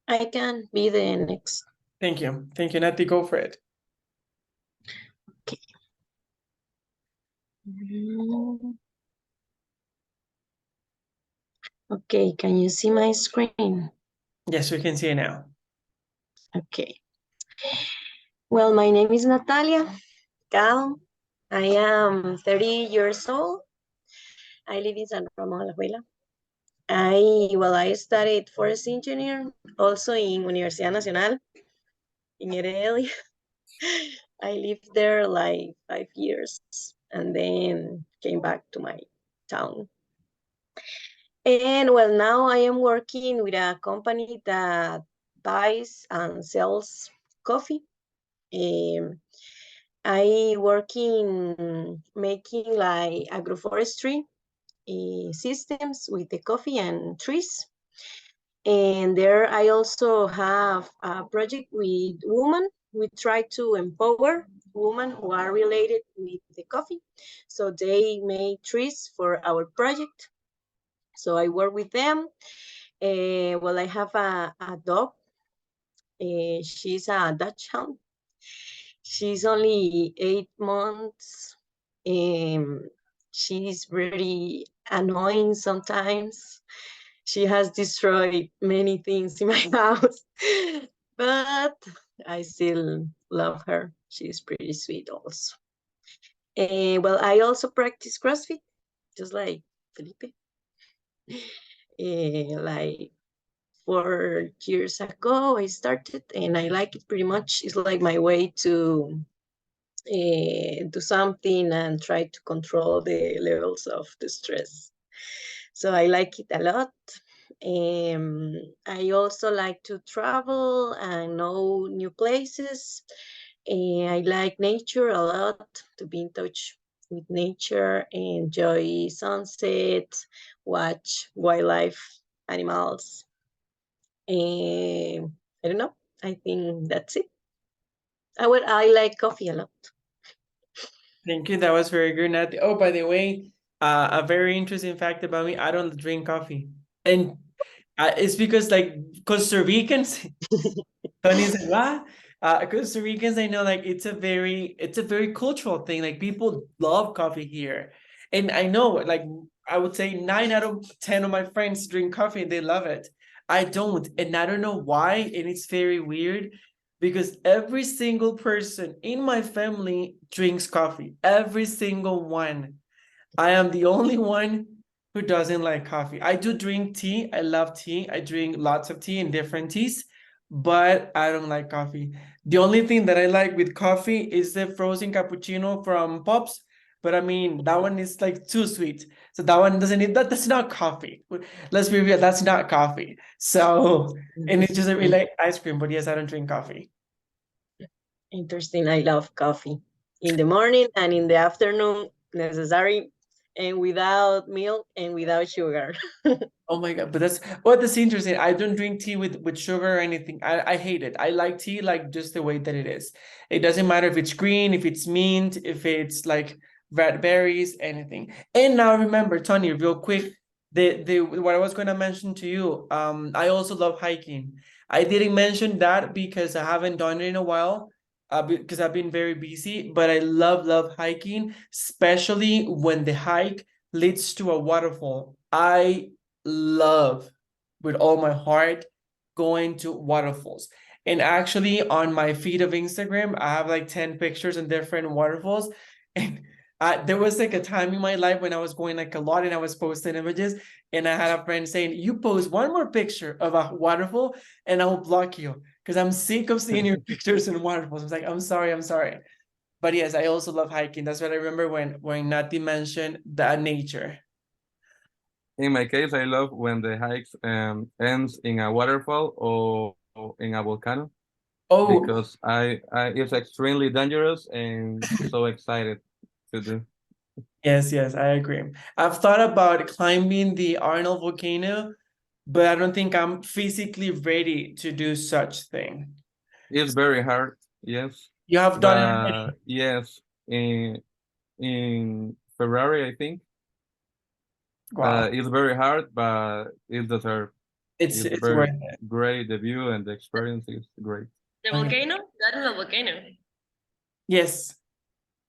I can be the next. Thank you. Thank you, Nati. Go for it. Okay. Okay, can you see my screen? Yes, we can see it now. Okay. Well, my name is Natalia Cal. I am 30 years old. I live in San Ramon, La Juela. I studied forest engineer also in Universidad Nacional in Heredia. I lived there like 5 years and then came back to my town. And well, now I am working with a company that buys and sells coffee. I work in making like agroforestry systems with the coffee and trees. And there I also have a project with women. We try to empower women who are related with the coffee. So they made trees for our project. So I work with them. Well, I have a dog. She's a Dutch Hound. She's only 8 months. She's very annoying sometimes. She has destroyed many things in my house, but I still love her. She's pretty sweet also. Well, I also practice CrossFit, just like Felipe. Like 4 years ago, I started and I like it pretty much. It's like my way to do something and try to control the levels of the stress. So I like it a lot. I also like to travel and know new places. I like nature a lot, to be in touch with nature, enjoy sunsets, watch wildlife, animals. I don't know. I think that's it. I like coffee a lot. Thank you. That was very good, Nati. Oh, by the way, a very interesting fact about me, I don't drink coffee. And it's because like Costa Ricans, Tony said, what? Costa Ricans, I know like it's a very cultural thing. Like people love coffee here. And I know like I would say 9 out of 10 of my friends drink coffee and they love it. I don't, and I don't know why, and it's very weird because every single person in my family drinks coffee. Every single one. I am the only one who doesn't like coffee. I do drink tea. I love tea. I drink lots of tea and different teas, but I don't like coffee. The only thing that I like with coffee is the frozen cappuccino from Pops, but I mean that one is like too sweet. So that one doesn't need that. That's not coffee. Let's be real. That's not coffee. So and it's just really like ice cream. But yes, I don't drink coffee. Interesting. I love coffee in the morning and in the afternoon, necessary, and without milk and without sugar. Oh my God, but that's interesting. I don't drink tea with sugar or anything. I hate it. I like tea like just the way that it is. It doesn't matter if it's green, if it's mint, if it's like red berries, anything. And now remember, Tony, real quick, the what I was going to mention to you, I also love hiking. I didn't mention that because I haven't done it in a while, because I've been very busy, but I love hiking, especially when the hike leads to a waterfall. I love with all my heart going to waterfalls. And actually on my feed of Instagram, I have like 10 pictures in different waterfalls. And there was like a time in my life when I was going like a lot and I was posting images and I had a friend saying, you post one more picture of a waterfall and I will block you because I'm sick of seeing your pictures in waterfalls. I was like, I'm sorry. But yes, I also love hiking. That's what I remember when Nati mentioned that nature. In my case, I love when the hike ends in a waterfall or in a volcano Oh, because I it's extremely dangerous and so excited to do. yes, I agree. I've thought about climbing the Arnold volcano, but I don't think I'm physically ready to do such thing. It's very hard, yes, You have done it already. but yes, in Ferrari, I think. Wow. It's very hard, but it deserves. It's It's worth very it. great. The view and the experience is great. The Okay. volcano? That is a volcano. Yes.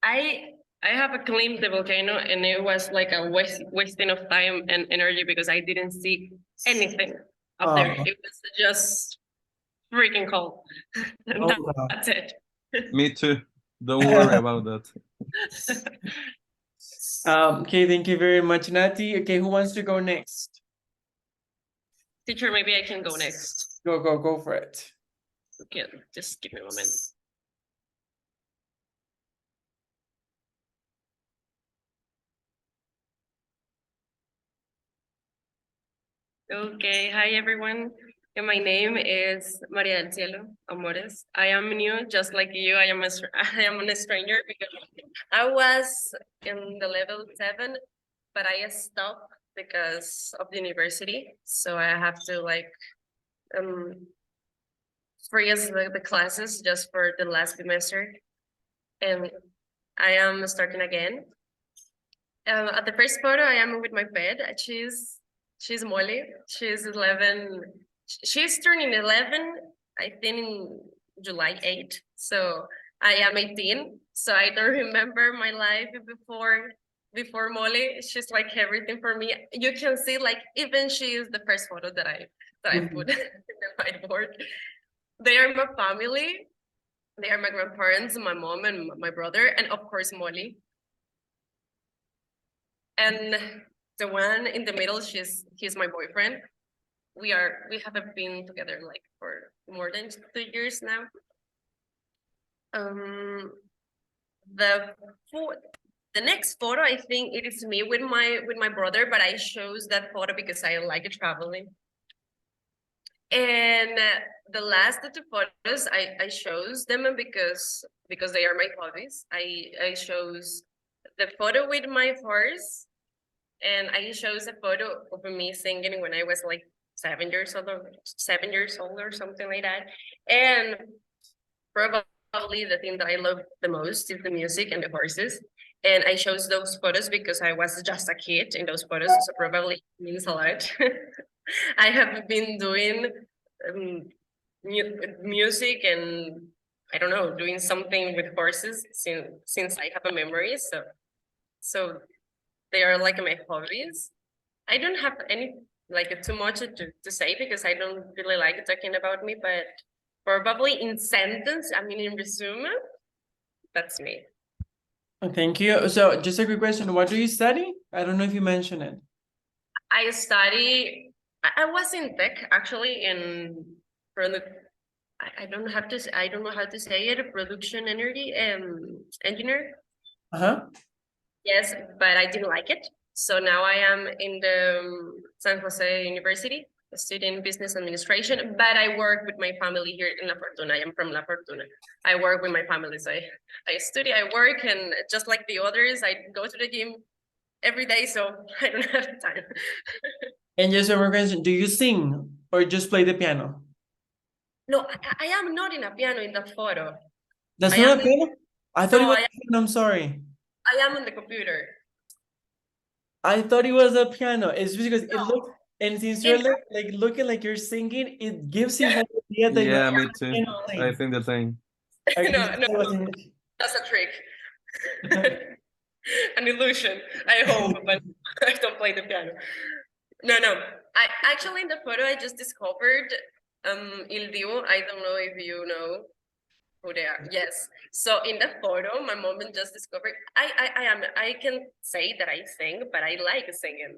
I have climbed the volcano and it was like a wasting of time and energy because I didn't see anything up there. Oh. It was just freaking cold. And Oh, wow. that's it. Me too. Don't worry about that. Okay, thank you very much, Nati. Okay, who wants to go next? Teacher, maybe I can go next. Go for it. Okay, just give me a moment. Okay, hi everyone. My name is Maria del Cielo Amores. I am new, just like you. I am a stranger because I was in the level 7 but I stopped because of the university. So I have to like freeze the classes just for the last semester. And I am starting again. At the first photo, I am with my pet. She's Molly. She's 11. She's turning 11, I think, in July 8th. So I am 18. So I don't remember my life before Molly. She's like everything for me. You can see, like, even she is the first photo that I put in the whiteboard. They are my family. They are my grandparents, my mom and my brother, and of course Molly. And the one in the middle, he's my boyfriend. We haven't been together like for more than 2 years now. The next photo, I think it is me with my brother, but I chose that photo because I like traveling. And the last two photos, I chose them because they are my hobbies. I chose the photo with my horse, and I chose a photo of me singing when I was like 7 years old or something like that. And probably the thing that I love the most is the music and the horses. And I chose those photos because I was just a kid in those photos, so probably it means a lot. I have been doing music and I don't know, doing something with horses since I have a memory. So they are like my hobbies. I don't have any like too much to say because I don't really like talking about me, but probably in sentence, I mean in resume, that's me. Thank you. So just a quick question. What do you study? I don't know if you mentioned it. I I was in tech actually in I don't know how to say it, production energy engineer. Uh-huh. Yes, but I didn't like it. So now I am in the San Jose University, studying business administration, but I work with my family here in La Fortuna. I am from La Fortuna. I work with my family. So I study, I work, and just like the others, I go to the gym every day, so I don't have time. And just a question, do you sing or just play the piano? No, I am not in a piano in the photo. That's I not am a piano? I thought it No, was a piano, I'm sorry. I am on the computer. I thought it was a piano. It's because it No. looks, and since you're In- like looking like you're singing, it gives you whole idea that Yeah, you're me too. piano I playing. think the same. I No, just thought it was in- that's a trick. An illusion, I hope, but I don't play the piano. No. I actually in the photo I just discovered Il Divo. I don't know if you know who they are. Yes. So in the photo, my mom just discovered I can say that I sing, but I like singing.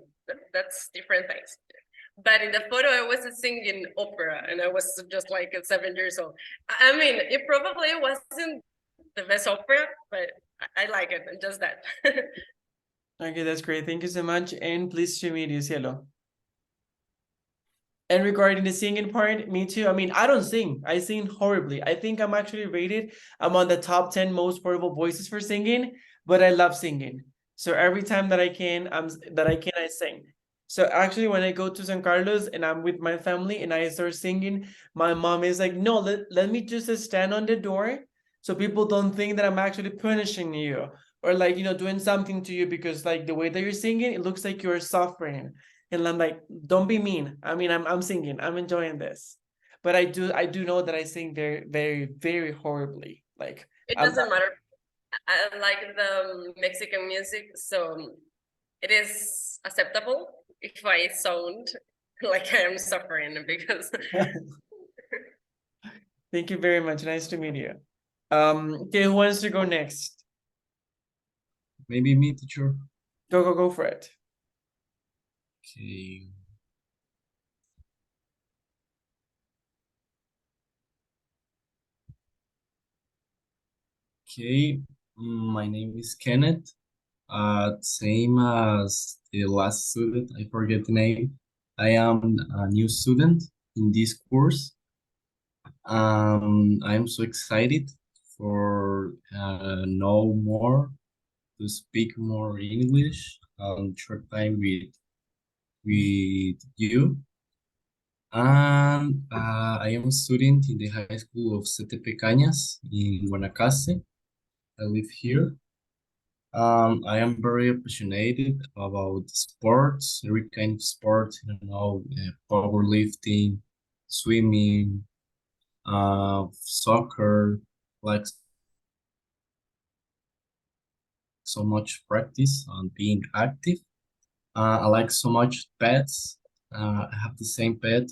That's different things. But in the photo, I was singing opera, and I was just like 7 years old. I mean, it probably wasn't the best opera, but I like it, and just that. Okay, that's great. Thank you so much. And pleased to meet you, Cielo. And regarding the singing part, me too. I mean, I don't sing. I sing horribly. I think I'm actually rated. I'm on the top 10 most horrible voices for singing, but I love singing. So every time that I can, I sing. So actually, when I go to San Carlos and I'm with my family and I start singing, my mom is like, no, let me just stand on the door so people don't think that I'm actually punishing you or like, doing something to you because like the way that you're singing, it looks like you're suffering. And I'm like, don't be mean. I mean, I'm singing. I'm enjoying this. But I do know that I sing very, very, very horribly. Like It doesn't matter. I like the Mexican music, so it is acceptable if I sound like I am suffering because Thank you very much. Nice to meet you. Okay, who wants to go next? Maybe me, teacher. Go for it. Okay. Okay, my name is Kenneth. Same as the last student, I forget the name. I am a new student in this course. I'm so excited for know more, to speak more English. short time with you. And I am a student in the high school of CTP Cañas in Guanacaste. I live here. I am very passionate about sports, every kind of sport, powerlifting, swimming, soccer, like so much practice on being active. I like so much pets. I have the same pet,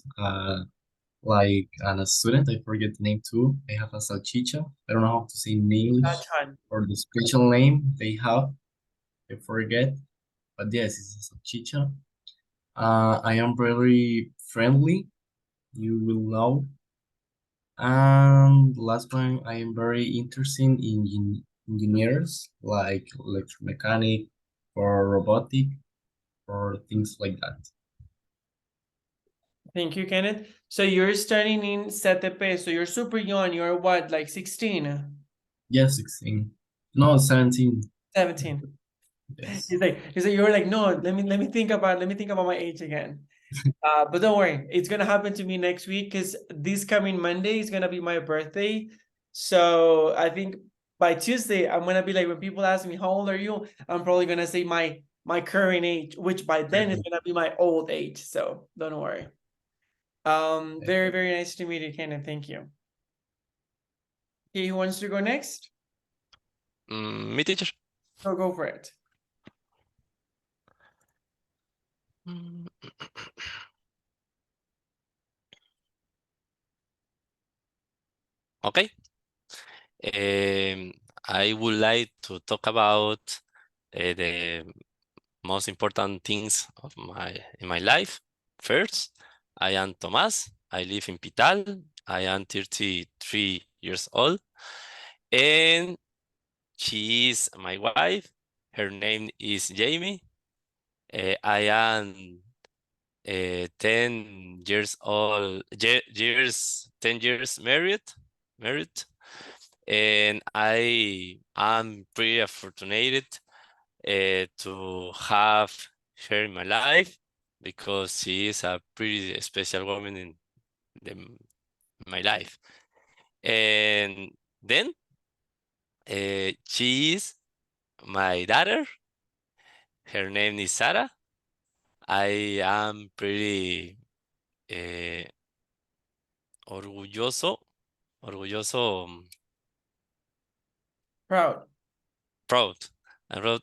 like a student. I forget the name too. I have a salchicha. I don't know how to say in English Nachan. or the special name they have. I forget, but yes, it's a salchicha. I am very friendly. You will know. And last one, I am very interested in engineers like electromechanic or robotic or things like that. Thank you, Kenneth. So you're studying in CTP, so you're super young. You're what, like 16? Yes, 16. No, 17. 17. Yes. He's like, you were like, no, let me think about my age again. But don't worry, it's gonna happen to me next week because this coming Monday is gonna be my birthday. So I think by Tuesday, I'm gonna be like, when people ask me how old are you, I'm probably gonna say my current age, which by then is gonna be my old age. So don't worry. Very, very nice to meet you, Kenneth. Thank you. Okay, who wants to go next? Me, teacher. Go for it. Okay. I would like to talk about the most important things of in my life. First, I am Tomás. I live in Pital. I am 33 years old, and she is my wife. Her name is Jamie. I am 10 years old, 10 years married, and I am pretty fortunate to have her in my life because she is a pretty special woman in my life. And then she is my daughter. Her name is Sarah. I am pretty orgulloso, Proud. proud. I'm proud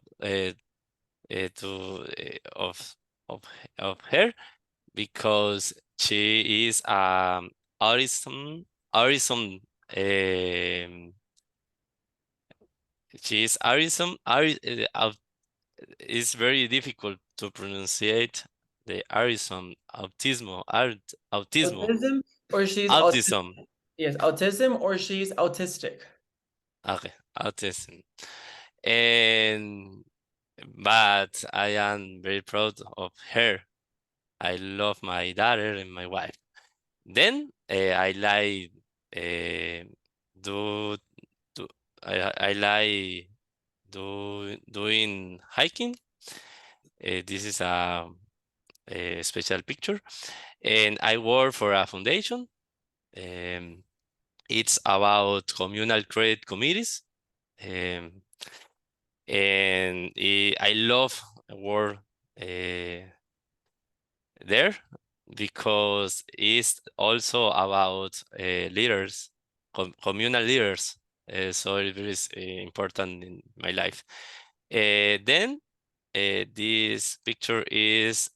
to of of her because she is Arison she is Arison it's very difficult to pronunciate the Arison autismo Autism or she's autistic. autism. Yes, autism or she's autistic. Okay, autism. And but I am very proud of her. I love my daughter and my wife. Then I like do do I like doing hiking. This is a special picture, and I work for a foundation. It's about communal credit committees, and I love work there because it's also about leaders, communal leaders. So it is important in my life. Then this picture is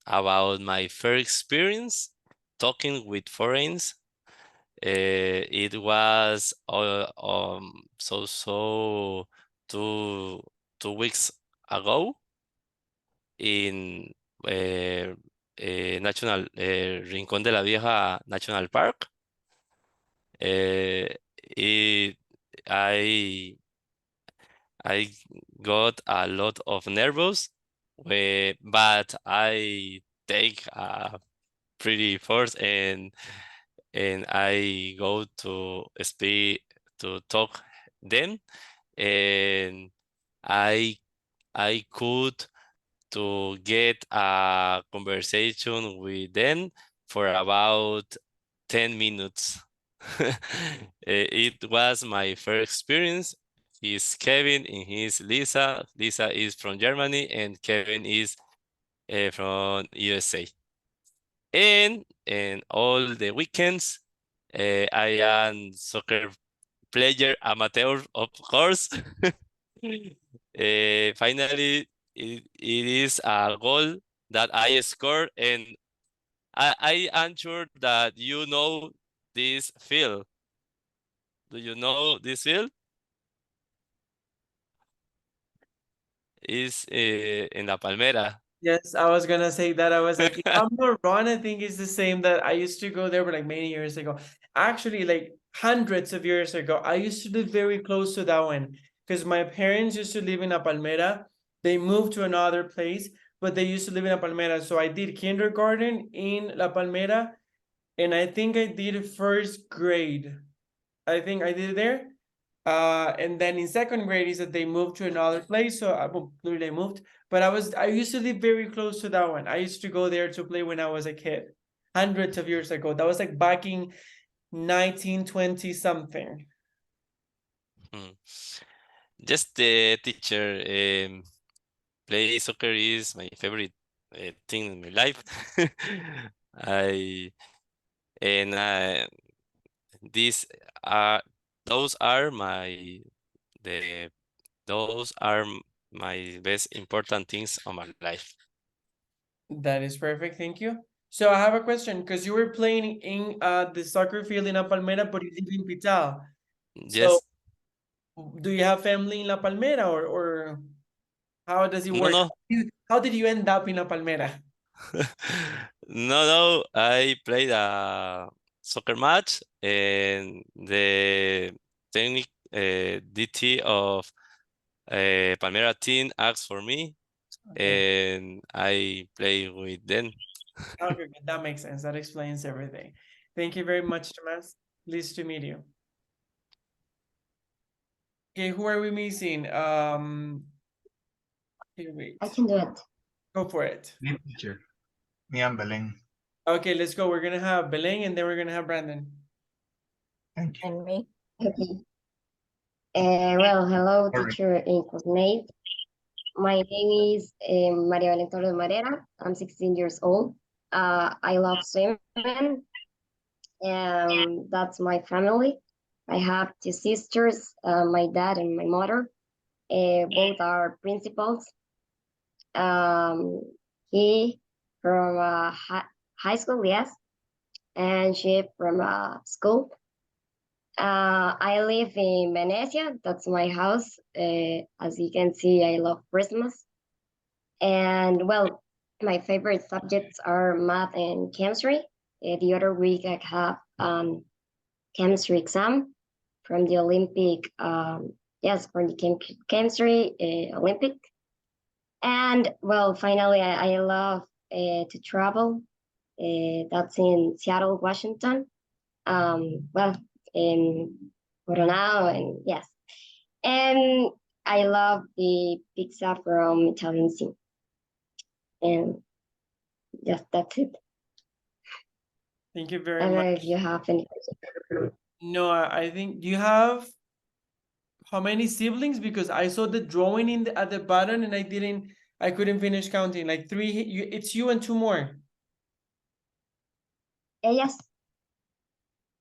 about my first experience talking with foreigners. It was so 2 weeks ago in National Rincón de la Vieja National Park. I got a lot of nervous, but I take a pretty force and I go to speak to talk them, and I I could to get a conversation with them for about 10 minutes. It was my first experience. He's Kevin and he's Lisa. Lisa is from Germany and Kevin is from USA. And all the weekends, I am soccer player amateur, of course. Finally, it is a goal that I scored, and I am sure that you know this field. Do you know this field? Is in La Palmera. Yes, I was gonna say that. I was like, if I'm not wrong, I think it's the same that I used to go there, but like many years ago. Actually, like hundreds of years ago, I used to live very close to that one because my parents used to live in La Palmera. They moved to another place, but they used to live in La Palmera. So I did kindergarten in La Palmera, and I think I did first grade. I think I did it there. And then in second grade is that they moved to another place. So well, they moved, but I used to live very close to that one. I used to go there to play when I was a kid, hundreds of years ago. That was like back in 1920 something. Just the teacher. Play soccer is my favorite thing in my life. I and these are those are my the those are my best important things on my life. That is perfect. Thank you. So I have a question because you were playing in the soccer field in La Palmera, but you live in Pital. So Yes. do you have family in La Palmera or how does it work? No. How did you end up in La Palmera? No. I played a soccer match and the technic DT of Palmera team asked for me. Okay. And I play with them. Okay, that makes sense. That explains everything. Thank you very much, Tomas. Pleased to meet you. Okay, who are we missing? Here, wait. I can do it. Go for it. Me, teacher. Me and Belen. Okay, let's go. We're gonna have Belén and then we're gonna have Brandon. Thank you. And me. Okay. Well, hello, All right. teacher and classmate. My name is Maria Belén Torres Marera. I'm 16 years old. I love swimming. That's my family. I have two sisters, my dad and my mother. Both are principals. He from high school, yes, and she from school. I live in Venecia. That's my house. As you can see, I love Christmas. And well, my favorite subjects are math and chemistry. The other week I have chemistry exam from the Olympic, yes, from the chemistry Olympic. And well, finally, I love to travel. That's in Seattle, Washington. Well, in Coronado, and yes. And I love the pizza from Italian Sea. And yes, that's it. Thank you very I don't know much. if you have any questions. No, I think, do you have how many siblings? Because I saw the drawing in at the bottom and I couldn't finish counting. Like three, it's you and two more. Yes.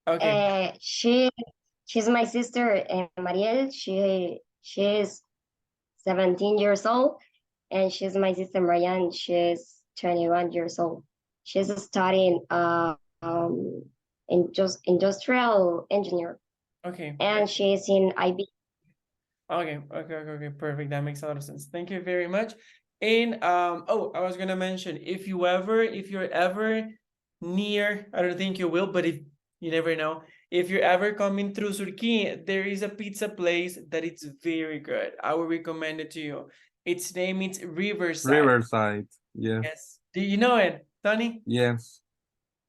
Okay. She's my sister, Mariel. She's 17 years old, and she's my sister Marianne. She's 21 years old. She's studying industrial engineer. Okay. And she's in IB. Okay, perfect. That makes a lot of sense. Thank you very much. And oh, I was gonna mention, if you're ever near, I don't think you will, but if you never know, if you're ever coming through Surquí, there is a pizza place that it's very good. I would recommend it to you. Its name is Riverside. Riverside, yeah. Yes. Do you know it, Tony? Yes.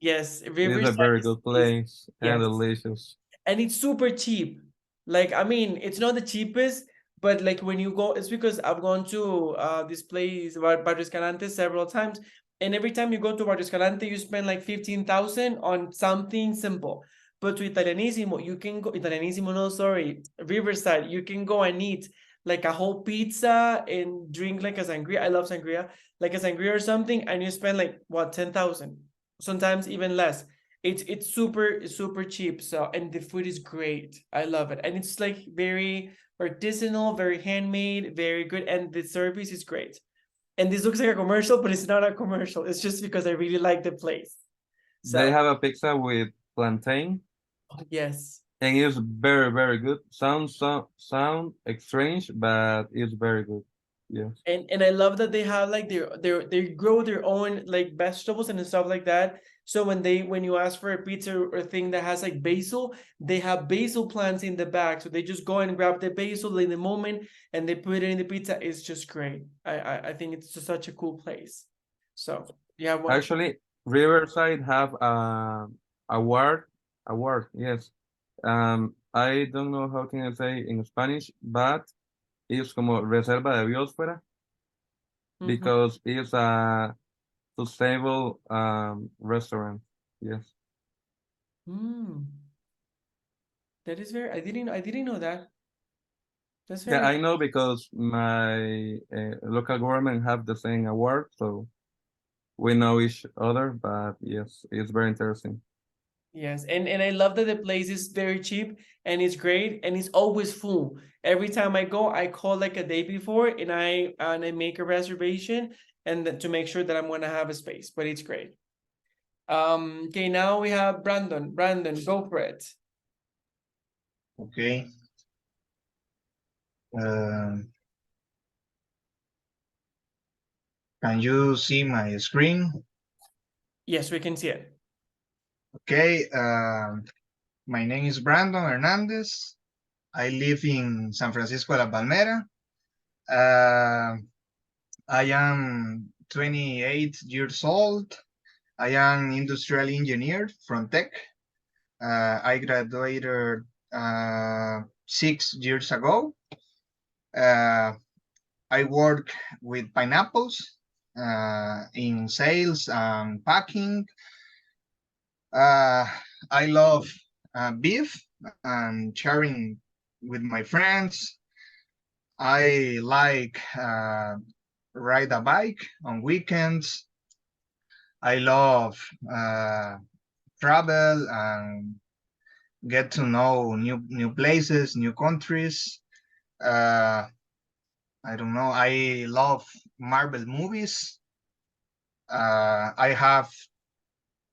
Yes, It's Riverside a very good place and yes. delicious. And it's super cheap. Like, I mean, it's not the cheapest, but like when you go, it's because I've gone to this place, Barrio Escalante, several times, and every time you go to Barrio Escalante, you spend like 15,000 on something simple. But to Italianissimo, you can go, Italianissimo, no, sorry, Riverside, you can go and eat like a whole pizza and drink like a sangria. I love sangria, like a sangria or something, and you spend like what, 10,000, sometimes even less. It's super cheap. So, and the food is great. I love it, and it's like very artisanal, very handmade, very good, and the service is great. And this looks like a commercial, but it's not a commercial. It's just because I really like the place. So They have a pizza with plantain, yes. and it's very, very good. Sound strange, but it's very good. Yes. And I love that they have like they grow their own like vegetables and stuff like that. So when you ask for a pizza or thing that has like basil, they have basil plants in the back. So they just go and grab the basil in the moment and they put it in the pizza. It's just great. I think it's just such a cool place. So yeah, Actually, Riverside have award, yes. I don't know how can I say in Spanish, but it's como reserva de biosfera because it's a sustainable restaurant. Yes. That is very. I didn't know that. That's Yeah, very. I know because my local government have the same award, so we know each other. But yes, it's very interesting. Yes, and I love that the place is very cheap and it's great and it's always full. Every time I go, I call like a day before and I make a reservation and to make sure that I'm gonna have a space, but it's great. Okay, now we have Brandon. Brandon, go for it. Okay. Can you see my screen? Yes, we can see it. Okay. My name is Brandon Hernandez. I live in San Francisco de la Palmera. I am 28 years old. I am industrial engineer from Tech. I graduated 6 years ago. I work with pineapples in sales and packing. I love beef and sharing with my friends. I like ride a bike on weekends. I love travel and get to know new places, new countries. I don't know. I love Marvel movies. I have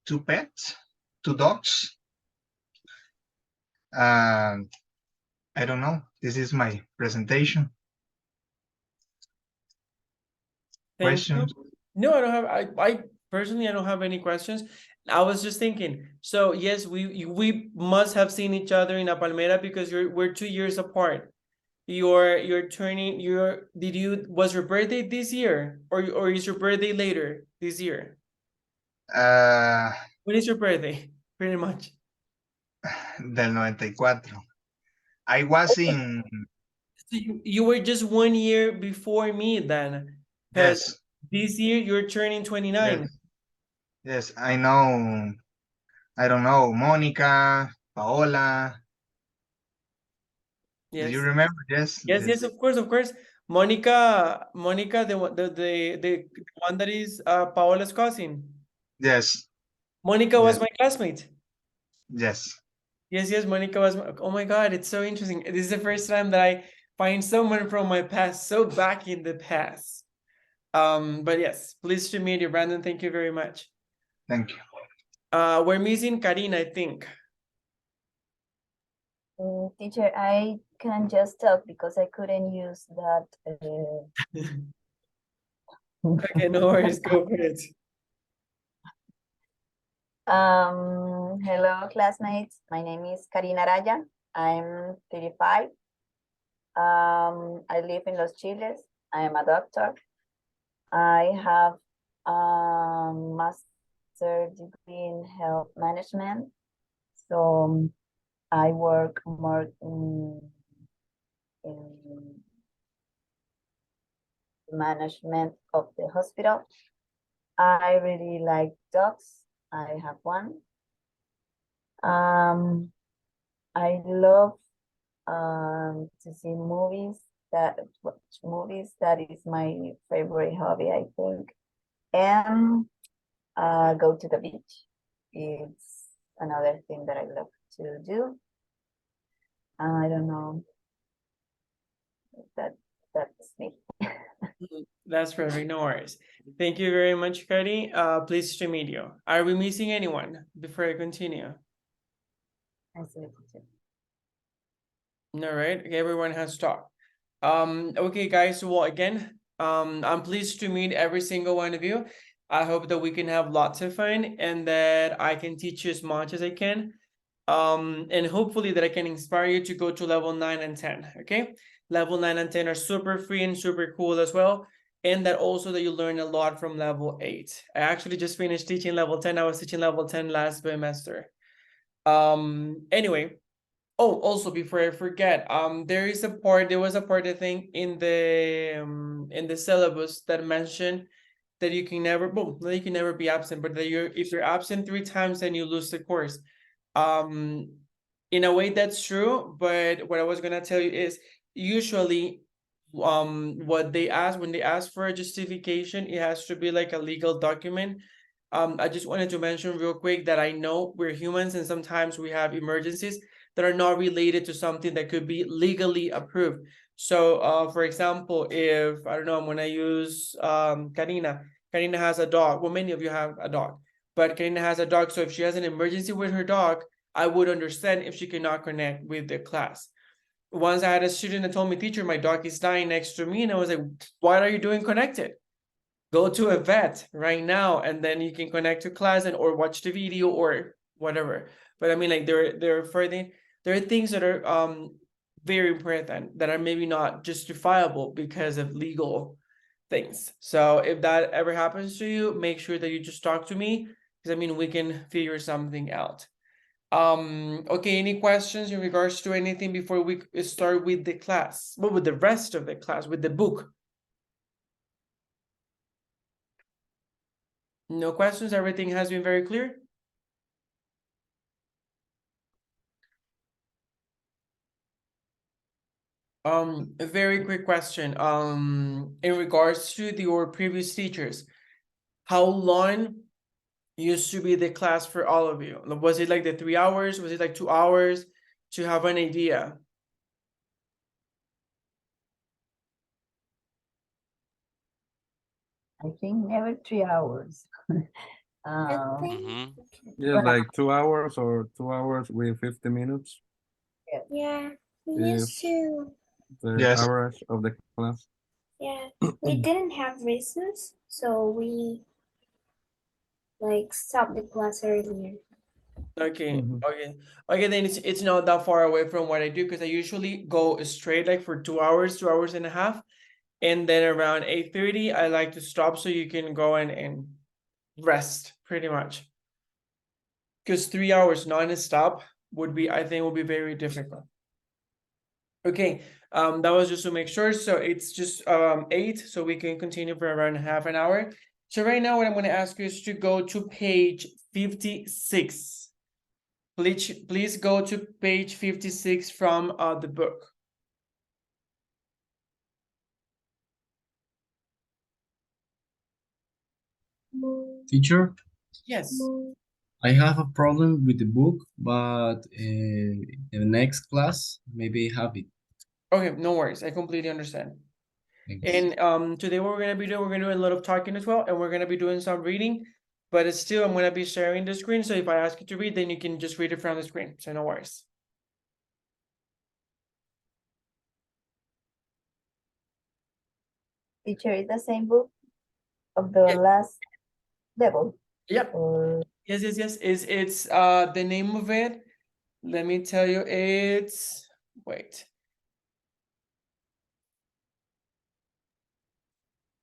2 pets, 2 dogs. I don't know. This is my presentation. Thank you. Questions? No, I don't have. I personally, I don't have any questions. I was just thinking. So yes, we must have seen each other in La Palmera because we're 2 years apart. You're turning was your birthday this year or is your birthday later this year? When is your birthday? Pretty much. Del 94. I was in. So you were just 1 year before me then. Yes. This year you're turning 29. Yes, I know. I don't know. Monica, Paola. Do you Yes. remember? Yes. Yes, of course. Monica, the one that is Paola's cousin. Yes. Monica was my classmate. Yes. Yes, Monica was oh my God, it's so interesting. This is the first time that I find someone from my past, so back in the past. But yes, pleased to meet you, Brandon. Thank you very much. Thank you. We're missing Karina, I think. Teacher, I can just talk because I couldn't use that. Okay, no worries, go for it. Hello, classmates. My name is Karina Araya. I'm 35. I live in Los Chiles. I am a doctor. I have a master degree in health management. So I work more in management of the hospital. I really like dogs. I have one. I love to see movies. Watch movies. That is my favorite hobby, I think. And go to the beach. It's another thing that I love to do. I don't know. That's me. That's perfect, no worries. Thank you very much, Kari. Pleased to meet you. Are we missing anyone before I continue? Nice to meet you too. All right, okay, everyone has talked. Okay, guys, well, again, I'm pleased to meet every single one of you. I hope that we can have lots of fun and that I can teach you as much as I can. And hopefully that I can inspire you to go to level 9 and 10, okay? Level 9 and 10 are super free and super cool as well. And that also that you learn a lot from level 8. I actually just finished teaching level 10. I was teaching level 10 last semester. Anyway, oh, also before I forget, there was a part I think in the syllabus that mentioned that you can never, well, you can never be absent, but that if you're absent 3 times, then you lose the course. In a way that's true, but what I was gonna tell you is usually what they ask when they ask for a justification, it has to be like a legal document. I just wanted to mention real quick that I know we're humans and sometimes we have emergencies that are not related to something that could be legally approved. So for example, if I don't know, I'm gonna use Karina has a dog. Well, many of you have a dog, but Karina has a dog, so if she has an emergency with her dog, I would understand if she cannot connect with the class. Once I had a student that told me, teacher, my dog is dying next to me, and I was like, what are you doing connected? Go to a vet right now, and then you can connect to class and or watch the video or whatever. But I mean, like there are things that are very important that are maybe not justifiable because of legal things. So if that ever happens to you, make sure that you just talk to me, because I mean we can figure something out. Okay, any questions in regards to anything before we start with the class? Well, with the rest of the class, with the book. No questions, everything has been very clear? A very quick question. In regards to your previous teachers, how long used to be the class for all of you? Was it like the 3 hours? Was it like 2 hours? To have an idea. I think never 3 hours. Yeah, like 2 hours or 2 hours with 50 minutes. Yeah, we Is used to. the Yes. average of the class. Yeah, we didn't have recess, so we like stopped the class earlier. Okay, okay, then it's not that far away from what I do, because I usually go straight like for 2 hours, 2 hours and a half, and then around 8:30 I like to stop so you can go and rest pretty much, because 3 hours non-stop would be, I think, would be very difficult. Okay, that was just to make sure. So it's just 8, so we can continue for around half an hour. So right now what I'm going to ask you is to go to page 56. Please go to page 56 from the book. Teacher, Yes. I have a problem with the book, but in the next class, maybe I have it. Okay, no worries. I completely understand. Thanks. And today what we're going to be doing, we're going to do a lot of talking as well, and we're going to be doing some reading, but it's still, I'm going to be sharing the screen. So if I ask you to read, then you can just read it from the screen. So no worries. Teacher, is the same book of the last level? Yep. Or Yes. It's the name of it. Let me tell you, it's wait.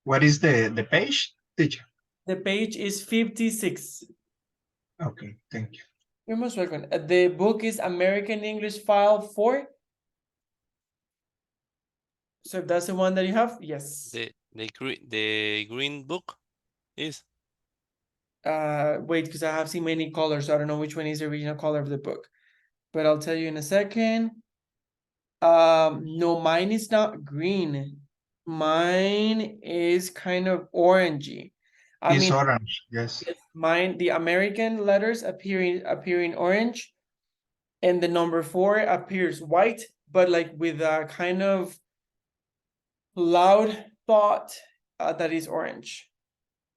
What is the page, teacher? The page is 56. Okay, thank you. You're most welcome. The book is American English File 4. So if that's the one that you have, yes. the green book is? Wait, because I have seen many colors, so I don't know which one is the original color of the book. But I'll tell you in a second. No, mine is not green. Mine is kind of orangey. I It's mean, orange. Yes. mine, the American letters appear in orange, and the number 4 appears white, but like with a kind of loud thought that is orange.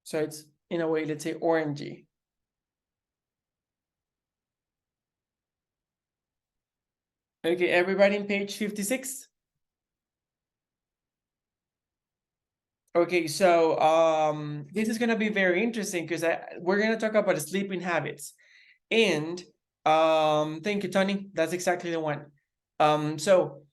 So it's in a way, let's say orangey. Okay, everybody in page 56. Okay, so this is gonna be very interesting because we're gonna talk about sleeping habits. And thank you, Tony. That's exactly the one. So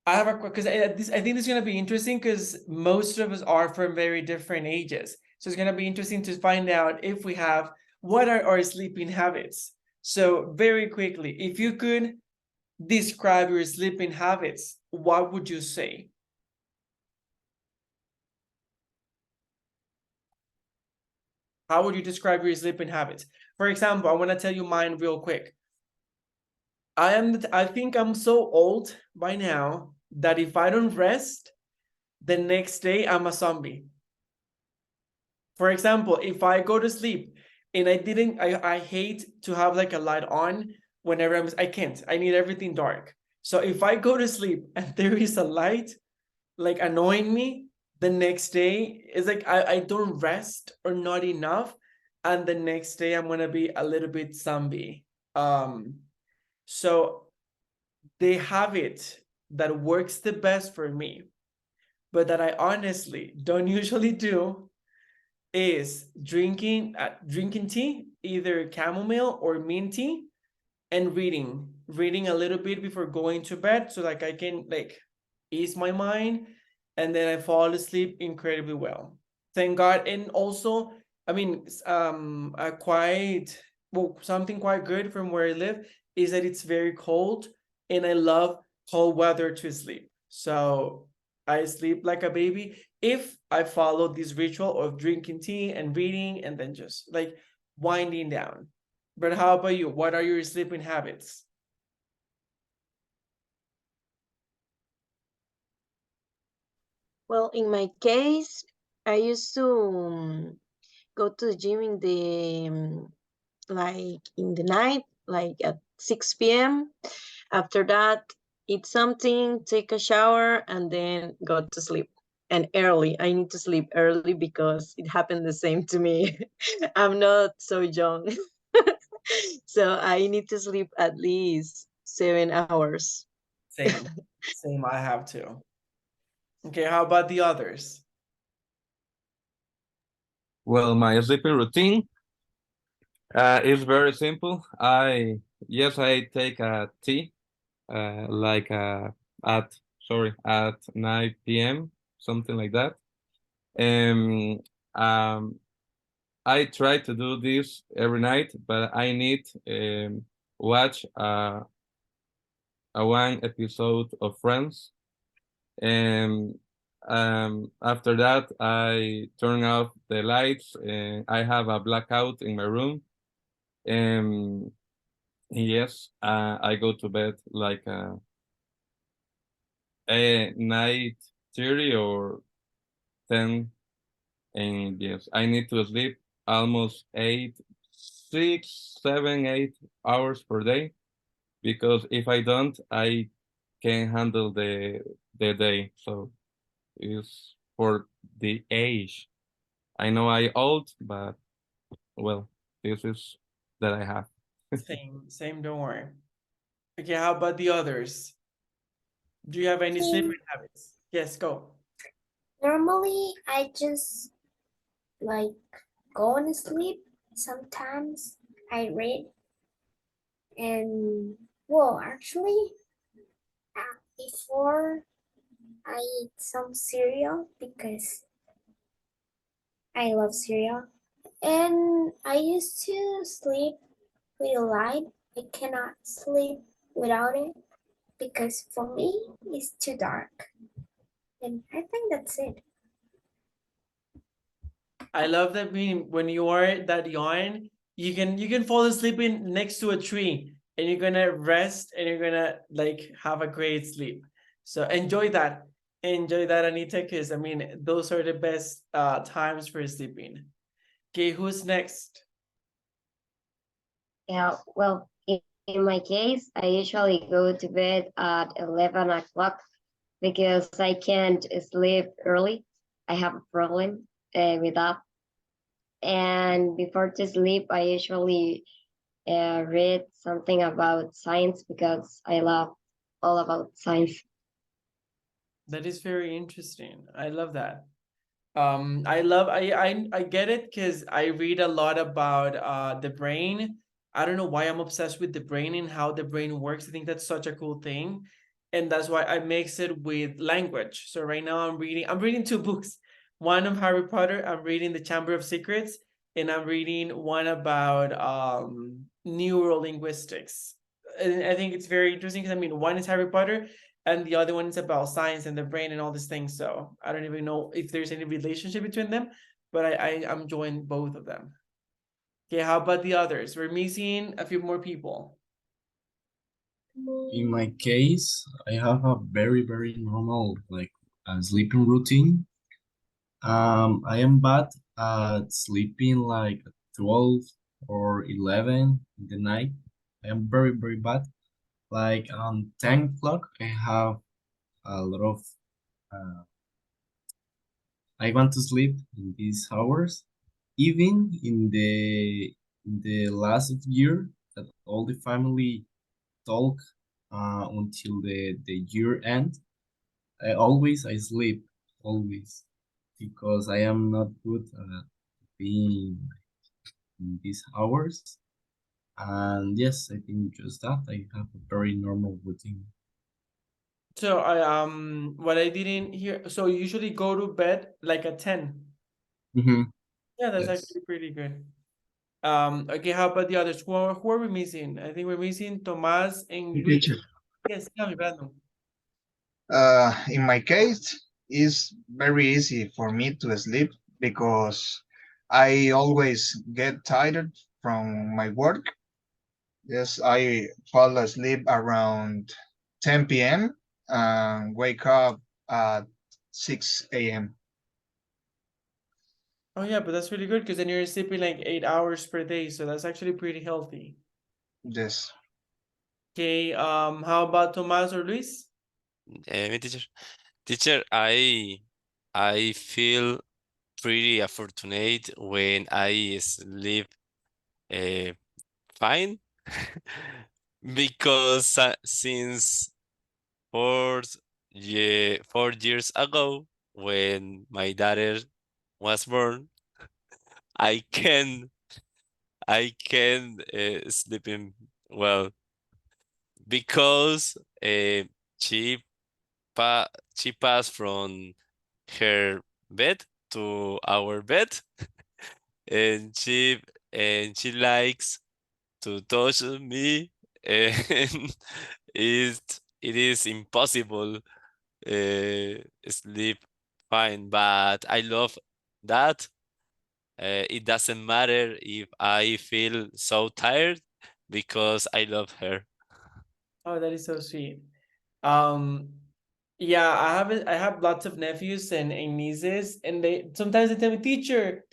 I have a because I think this is gonna be interesting because most of us are from very different ages. So it's gonna be interesting to find out if we have what are our sleeping habits. So very quickly, if you could describe your sleeping habits, what would you say? How would you describe your sleeping habits? For example, I want to tell you mine real quick. I think I'm so old by now that if I don't rest, the next day I'm a zombie. For example, if I go to sleep and I hate to have like a light on whenever I can't. I need everything dark. So if I go to sleep and there is a light like annoying me, the next day it's like I don't rest or not enough, and the next day I'm gonna be a little bit zombie. So the habit that works the best for me, but that I honestly don't usually do, is drinking tea, either chamomile or mint tea, and reading a little bit before going to bed, so like I can like ease my mind, and then I fall asleep incredibly well. Thank God. And also, I mean, something quite good from where I live is that it's very cold, and I love cold weather to sleep. So I sleep like a baby if I follow this ritual of drinking tea and reading and then just like winding down. But how about you? What are your sleeping habits? Well, in my case, I used to go to the gym in the like in the night, like at 6 p.m. After that, eat something, take a shower, and then go to sleep. And early, I need to sleep early because it happened the same to me. I'm not so young. So I need to sleep at least 7 hours. Same. I have to. Okay, how about the others? Well, my sleeping routine is very simple. I take a tea like at 9 p.m., something like that. Um, um, I try to do this every night, but I need watch a one episode of Friends, and after that I turn off the lights and I have a blackout in my room. And yes, I go to bed like a 9:30 or 10, and yes, I need to sleep almost 8 6 7 8 hours per day, because if I don't, I can handle the day. So it's for the age. I know I old, but well, this is that I have. Same, don't worry. Okay, how about the others? Do you have any sleeping habits? Yes, go. Normally, I just like go to sleep. Sometimes I read, and well, actually, before I eat some cereal because I love cereal, and I used to sleep with a light. I cannot sleep without it because for me it's too dark. And I think that's it. I love that when you are that young, you can fall asleep in next to a tree and you're gonna rest and you're gonna like have a great sleep. So enjoy that. Enjoy that, Anita, because I mean those are the best times for sleeping. Okay, who's next? Yeah, well, in my case, I usually go to bed at 11 o'clock because I can't sleep early. I have a problem with that. And before to sleep, I usually read something about science because I love all about science. That is very interesting. I love that. I get it because I read a lot about the brain. I don't know why I'm obsessed with the brain and how the brain works. I think that's such a cool thing. And that's why I mix it with language. So right now I'm reading two books. One of Harry Potter, I'm reading The Chamber of Secrets, and I'm reading one about neurolinguistics. And I think it's very interesting because I mean one is Harry Potter and the other one is about science and the brain and all these things. So I don't even know if there's any relationship between them, but I'm enjoying both of them. Okay, how about the others? We're missing a few more people. In my case, I have a very normal like sleeping routine. I am bad at sleeping like 12 or 11 in the night. I am very bad. Like on 10 o'clock, I have a lot of I want to sleep in these hours. Even in the last year that all the family talk until the year end, I sleep always because I am not good at being in these hours. And yes, I think just that I have a very normal routine. So I what I didn't hear. So you usually go to bed like at 10. Mm-hmm. Yeah, that's Yes. actually pretty good. Okay, how about the others? Who are we missing? I think we're missing Tomas and Luis. Teacher. Yes, tell me, Brandon. In my case, it's very easy for me to sleep because I always get tired from my work. Yes, I fall asleep around 10 p.m. and wake up at 6 a.m. Oh yeah, but that's really good because then you're sleeping like 8 hours per day, so that's actually pretty healthy. Yes. Okay, how about Tomas or Luis? My teacher, I feel pretty fortunate when I sleep fine because since 4 years ago, when my daughter was born, I can sleeping well because she she passed from her bed to our bed, and she likes to touch me, and it is impossible sleep fine. But I love that. It doesn't matter if I feel so tired because I love her. Oh, that is so sweet. Um, yeah, I have lots of nephews and nieces, and they sometimes they tell me, teacher,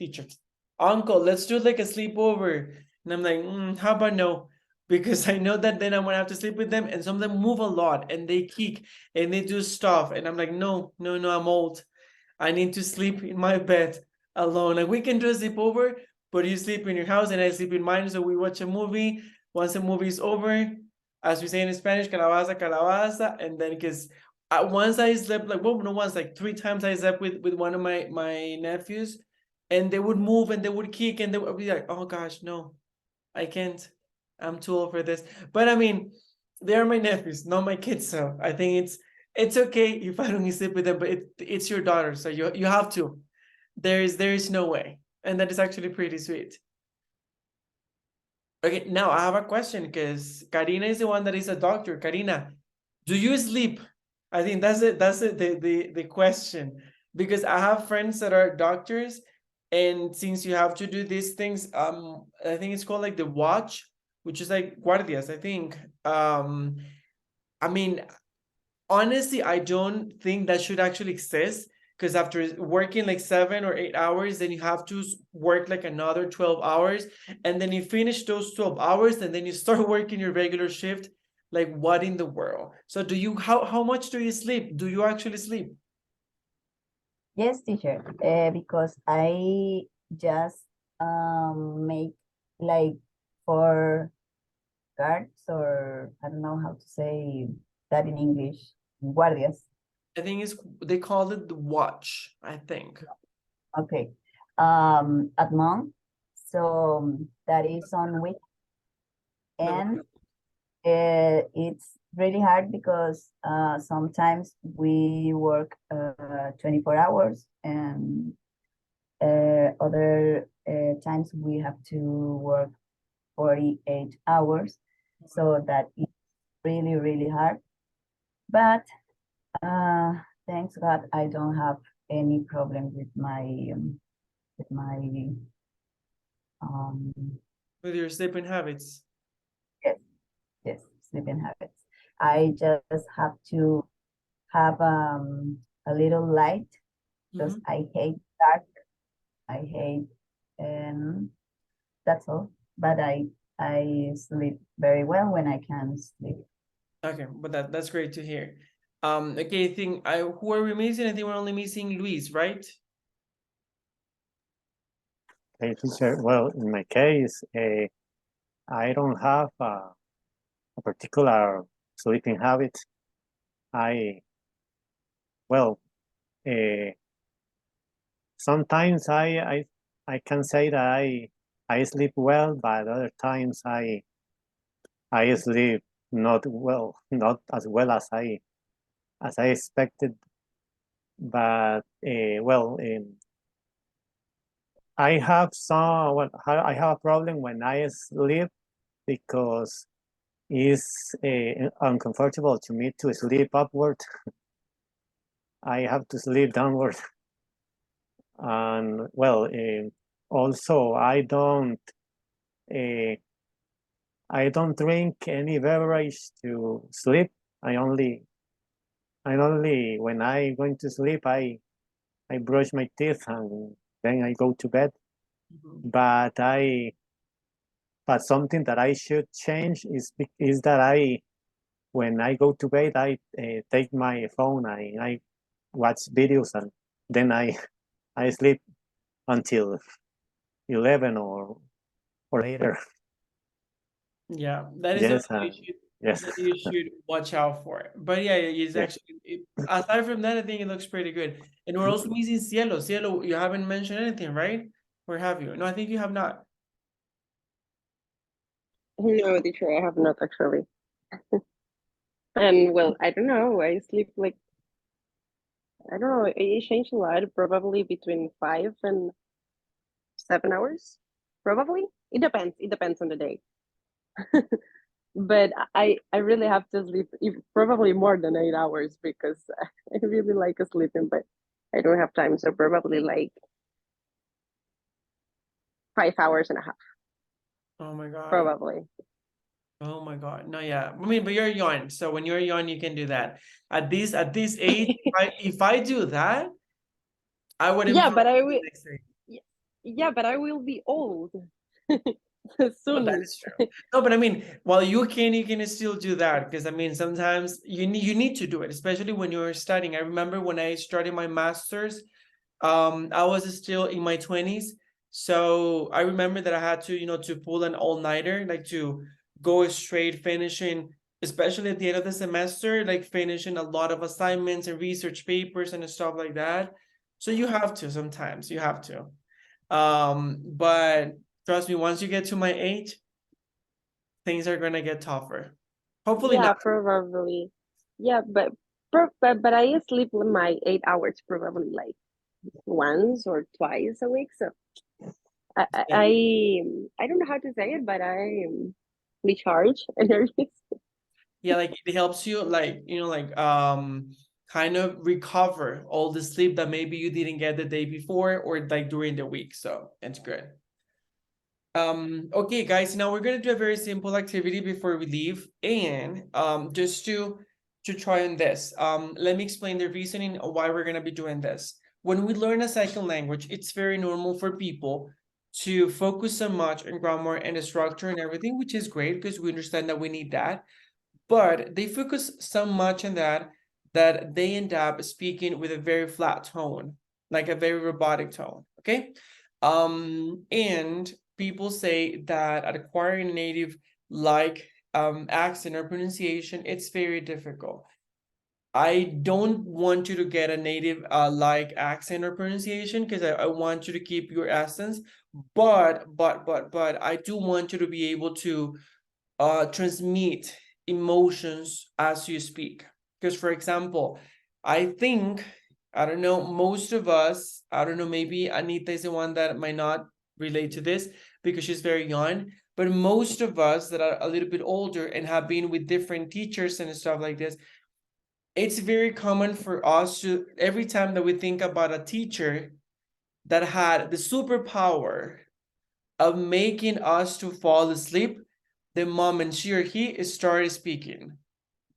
uncle, let's do like a sleepover. And I'm like, how about no? Because I know that then I'm gonna have to sleep with them, and some of them move a lot and they kick and they do stuff. And I'm like, no, I'm old. I need to sleep in my bed alone. Like we can do a sleepover, but you sleep in your house and I sleep in mine. So we watch a movie. Once the movie is over, as we say in Spanish, calabaza, calabaza, and then because once I slept like well, no, once like 3 times I slept with one of my nephews, and they would move and they would kick and they would be like, oh gosh, no, I can't. I'm too old for this. But I mean, they are my nephews, not my kids. So I think it's okay if I don't sleep with them, but it's your daughter, so you have to. There is no way, and that is actually pretty sweet. Okay, now I have a question because Karina is the one that is a doctor. Karina, do you sleep? I think that's it. That's it. The question because I have friends that are doctors And since you have to do these things, I think it's called like the watch, which is like guardias, I think. I mean, honestly, I don't think that should actually exist, because after working like 7 or 8 hours, then you have to work like another 12 hours, and then you finish those 12 hours, and then you start working your regular shift. Like, what in the world? So do you, how much do you sleep? Do you actually sleep? Yes, teacher, because I just make like 4 guards, or I don't know how to say that in English, guardias. I think it's, they call it the watch, I think. Okay, at month. So that is on week, and it's really hard because sometimes we work 24 hours, and other times we have to work 48 hours. So that is really, really hard. But thanks God, I don't have any problem with my um With your sleeping habits. yes, yes, sleeping habits. I just have to have a little light, because I hate dark. I hate, and that's all. But I sleep very well when I can sleep. Okay, but that's great to hear. Okay, I think who are we missing? I think we're only missing Luis, right? Okay, teacher. Well, in my case, I don't have a particular sleeping habit. Well, sometimes I can say that I sleep well, but other times I sleep not well, not as well as I expected. But well, I have I have a problem when I sleep, because it's uncomfortable to me to sleep upward. I have to sleep downward. And well, also uh, I don't drink any beverage to sleep. I only when I going to sleep, I brush my teeth and then I go to bed. But something that I should change is that when I go to bed, I take my phone and I watch videos, and then I sleep until 11 or later. Yeah, that is Yes, something yes. that you should watch out for. But yeah, it's Yeah. actually, aside from that, I think it looks pretty good. And we're also missing Cielo. Cielo, you haven't mentioned anything, right? Or have you? No, I think you have not. No, teacher, I have not actually. And well, I don't know. I sleep like, I don't know. It changed a lot, probably between 5 and 7 hours. Probably. It depends. It depends on the day. But I really have to sleep probably more than 8 hours, because I really like sleeping, but I don't have time. So probably like 5 hours and a half, Oh my God. probably. Oh my God. No, yeah. I mean, but you're young. So when you're young, you can do that. At this age, if I do that, I would Yeah, improve but I the will. next day. Yeah, but I will be old But that soon. is true. No, but I mean, while you can still do that, because I mean, sometimes you need to do it, especially when you're studying. I remember when I started my master's, I was still in my 20s, so I remember that I had to, to pull an all-nighter, like to go straight finishing, especially at the end of the semester, like finishing a lot of assignments and research papers and stuff like that. So you have to sometimes, you have to. But trust me, once you get to my age, things are gonna get tougher. Hopefully Yeah, not. probably. Yeah, but I sleep my 8 hours probably like once or twice a week. So I don't know how to say it, but I recharge energies. Yeah, like it helps you, like, like kind of recover all the sleep that maybe you didn't get the day before or like during the week. So it's good. Okay, guys, now we're gonna do a very simple activity before we leave, and just to try on this. Let me explain the reasoning of why we're gonna be doing this. When we learn a second language, it's very normal for people to focus so much on grammar and the structure and everything, which is great because we understand that we need that. But they focus so much on that they end up speaking with a very flat tone, like a very robotic tone. Okay. And people say that acquiring a native like accent or pronunciation, it's very difficult. I don't want you to get a native like accent or pronunciation because I want you to keep your essence, but I do want you to be able to transmit emotions as you speak. Because for example, I think, I don't know, most of us, I don't know, maybe Anita is the one that might not relate to this because she's very young, but most of us that are a little bit older and have been with different teachers and stuff like this, it's very common for us to, every time that we think about a teacher that had the superpower of making us to fall asleep the moment she or he started speaking.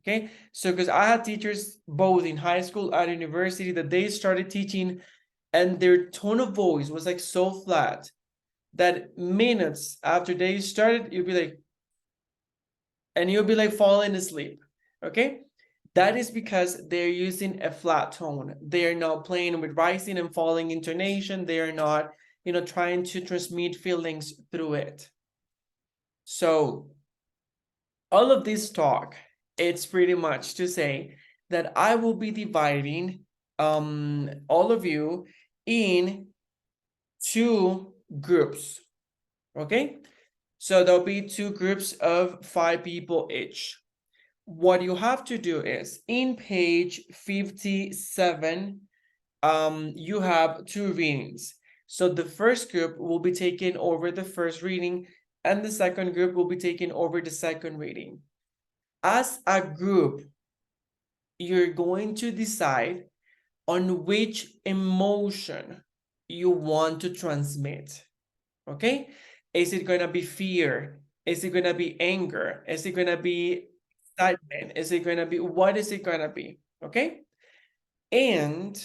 Okay, so because I had teachers both in high school and university that they started teaching and their tone of voice was like so flat that minutes after they started, you'll be like, and you'll be like falling asleep. Okay, that is because they're using a flat tone. They are not playing with rising and falling intonation. They are not, you know, trying to transmit feelings through it. So all of this talk, it's pretty much to say that I will be dividing all of you in two groups. Okay, so there'll be two groups of 5 people each. What you have to do is in page 57, you have 2 readings. So the first group will be taking over the first reading and the second group will be taking over the second reading. As a group, you're going to decide on which emotion you want to transmit. Okay? Is it going to be fear? Is it going to be anger? Is it going to be excitement? Is it going to be, what is it going to be? Okay? And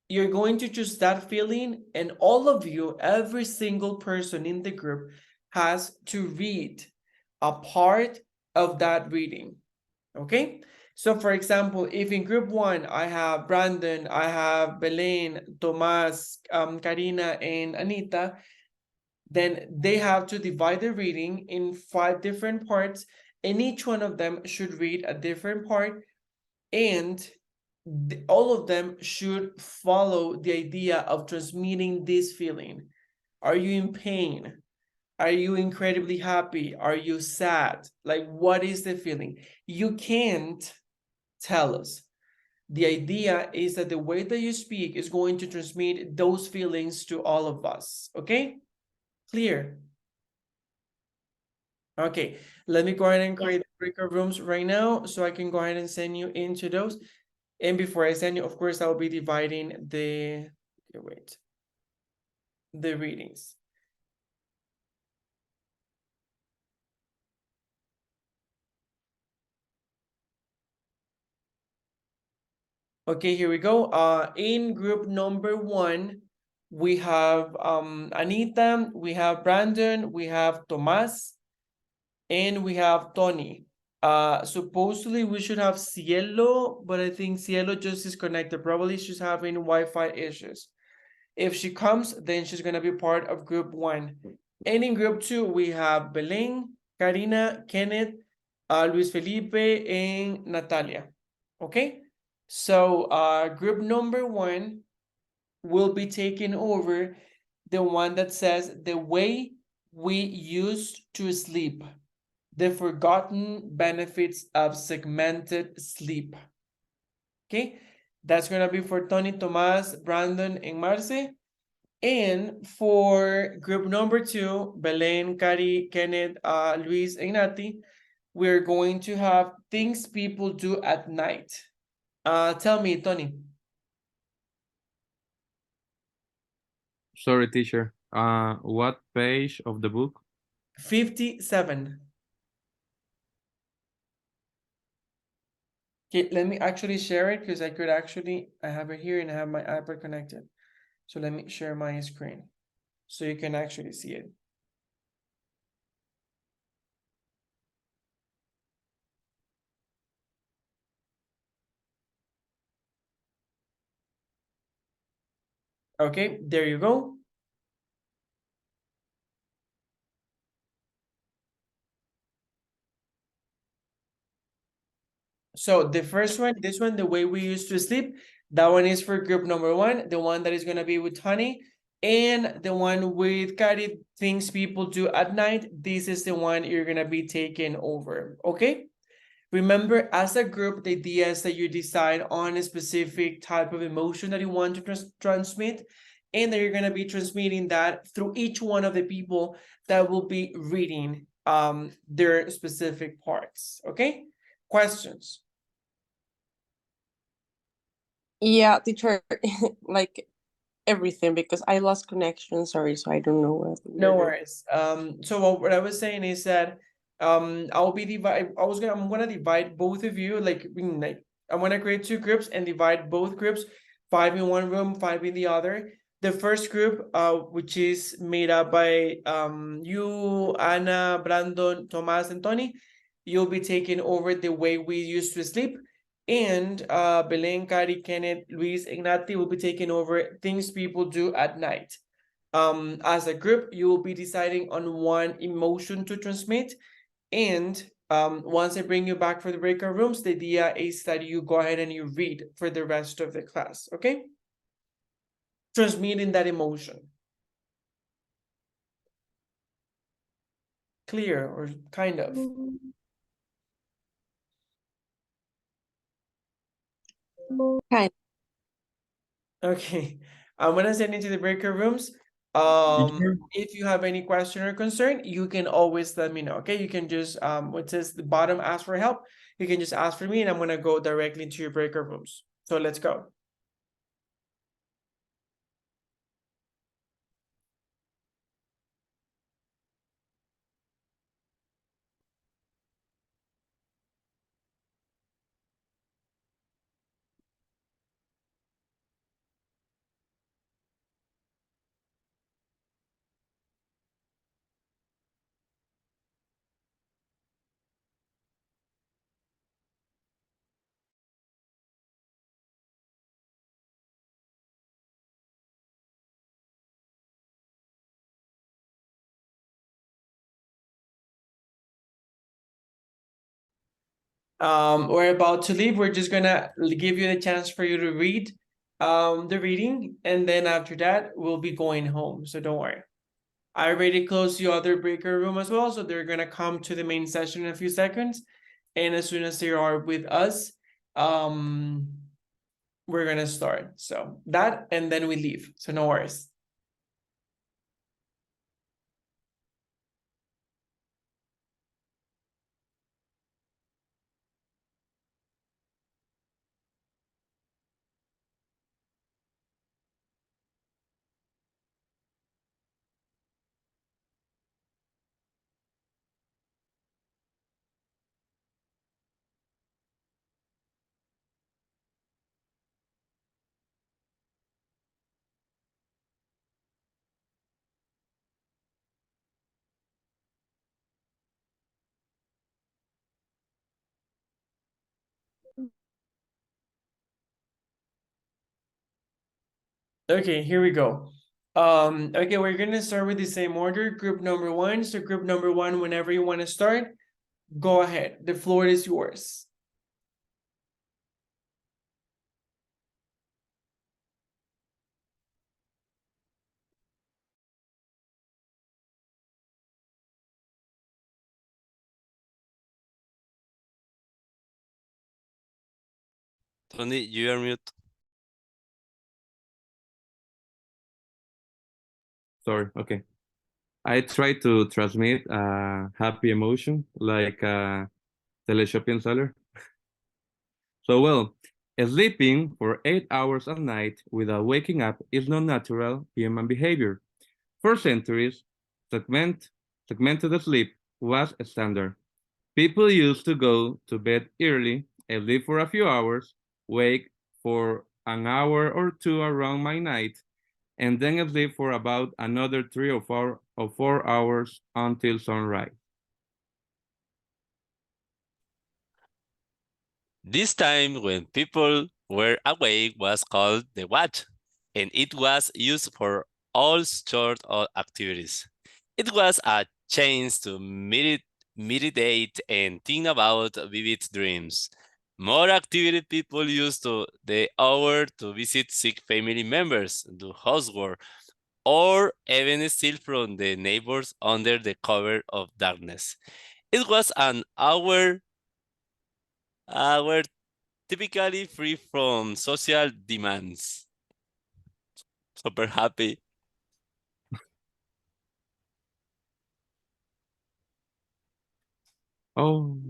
you're going to choose that feeling, and all of you, every single person in the group has to read a part of that reading. Okay? So for example, if in group 1, I have Brandon, I have Belen, Tomas, Karina, and Anita, then they have to divide the reading in 5 different parts, and each one of them should read a different part, and all of them should follow the idea of transmitting this feeling. Are you in pain? Are you incredibly happy? Are you sad? Like, what is the feeling? You can't tell us. The idea is that the way that you speak is going to transmit those feelings to all of us. Okay? Clear? Okay, let me go ahead and create the breakout rooms right now so I can go ahead and send you into those. And before I send you, of course, I will be dividing the, the readings. Okay, here we go. In group number 1, we have Anita, we have Brandon, we have Tomas, and we have Tony. Supposedly we should have Cielo, but I think Cielo just disconnected. Probably she's having Wi-Fi issues. If she comes, then she's gonna be part of group 1. And in group 2, we have Belen, Karina, Kenneth, Luis Felipe, and Natalia. Okay? So group number 1 will be taking over the one that says the way we used to sleep, the forgotten benefits of segmented sleep. Okay, that's gonna be for Tony, Tomas, Brandon, and Marce. And for group number 2, Belen, Cari, Kenneth, Luis, and Nati, we're going to have things people do at night. Tell me, Tony. Sorry, teacher. What page of the book? 57. Okay, let me actually share it because I have it here and I have my iPad connected. So let me share my screen so you can actually see it. Okay, there you go. So the first one, this one, the way we used to sleep, that one is for group number 1, the one that is gonna be with Honey, and the one with Kari, things people do at night. This is the one you're gonna be taking over, okay? Remember, as a group, the idea is that you decide on a specific type of emotion that you want to transmit, and that you're gonna be transmitting that through each one of the people that will be reading their specific parts, okay? Questions? Yeah, teacher, like everything because I lost connection. Sorry, so I don't know what we No are doing. worries. So what I was saying is that I'm gonna divide both of you, like I'm gonna create 2 groups and divide both groups, 5 in one room, 5 in the other. The first group, which is made up by you, Anna, Brandon, Tomas, and Tony, you'll be taking over the way we used to sleep. And Belen, Kari, Kenneth, Luis, Ignati will be taking over things people do at night. As a group, you will be deciding on one emotion to transmit. And once I bring you back for the breakout rooms, the idea is that you go ahead and you read for the rest of the class, okay? Transmitting that emotion. Clear or kind of? Kind. Okay, I'm gonna send you to the breakout rooms. Teacher, If you have any question or concern, you can always let me know, okay? You can just, what says the bottom, ask for help. You can just ask for me and I'm gonna go directly into your breakout rooms. So let's go. We're about to leave. We're just gonna give you the chance for you to read the reading, and then after that, we'll be going home. So don't worry. I already closed the other breaker room as well, so they're gonna come to the main session in a few seconds. And as soon as they are with us, we're gonna start. So that, and then we leave. So no worries. Okay, here we go. Okay, we're gonna start with the same order. Group number 1. So group number 1, whenever you want to start, go ahead. The floor is yours. Tony, you are mute. Sorry, okay. I try to transmit a happy emotion like a teleshopping seller. So well, Sleeping for 8 hours a night without waking up is not natural human behavior. For centuries, segmented sleep was standard. People used to go to bed early, sleep for a few hours, wake for an hour or two around midnight, and then sleep for about another 3 or 4 hours until sunrise. This time when people were awake was called the watch, and it was used for all sorts of activities. It was a chance to meditate and think about vivid dreams. More activity people used the hour to visit sick family members, do housework, or even steal from the neighbors under the cover of darkness. It was an hour typically free from social demands. Super happy. Oh,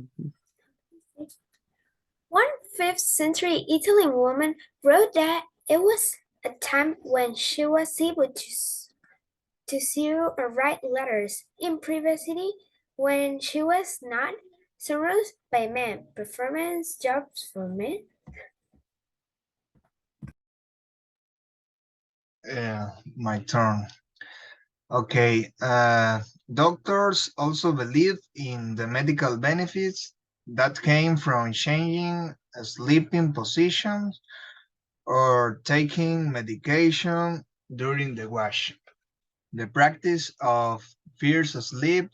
One 5th century Italian woman wrote that it was a time when she was able to sew or write letters in privacy when she was not surrounded by men. Performance jobs for men. My turn. Okay. Doctors also believe in the medical benefits that came from changing sleeping positions or taking medication during the wash. The practice of first sleep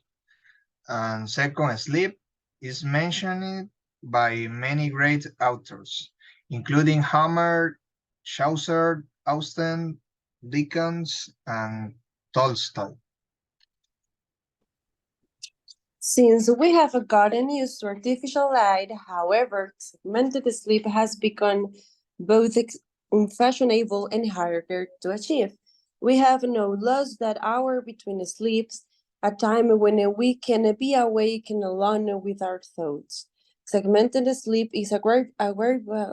and second sleep is mentioned by many great authors, including Homer, Chaucer, Austen, Dickens, and Tolstoy. Since we have gotten used to artificial light, however, segmented sleep has become both unfashionable and harder to achieve. We have now lost that hour between sleeps, a time when we can be awake and alone with our thoughts. Segmented sleep is arguably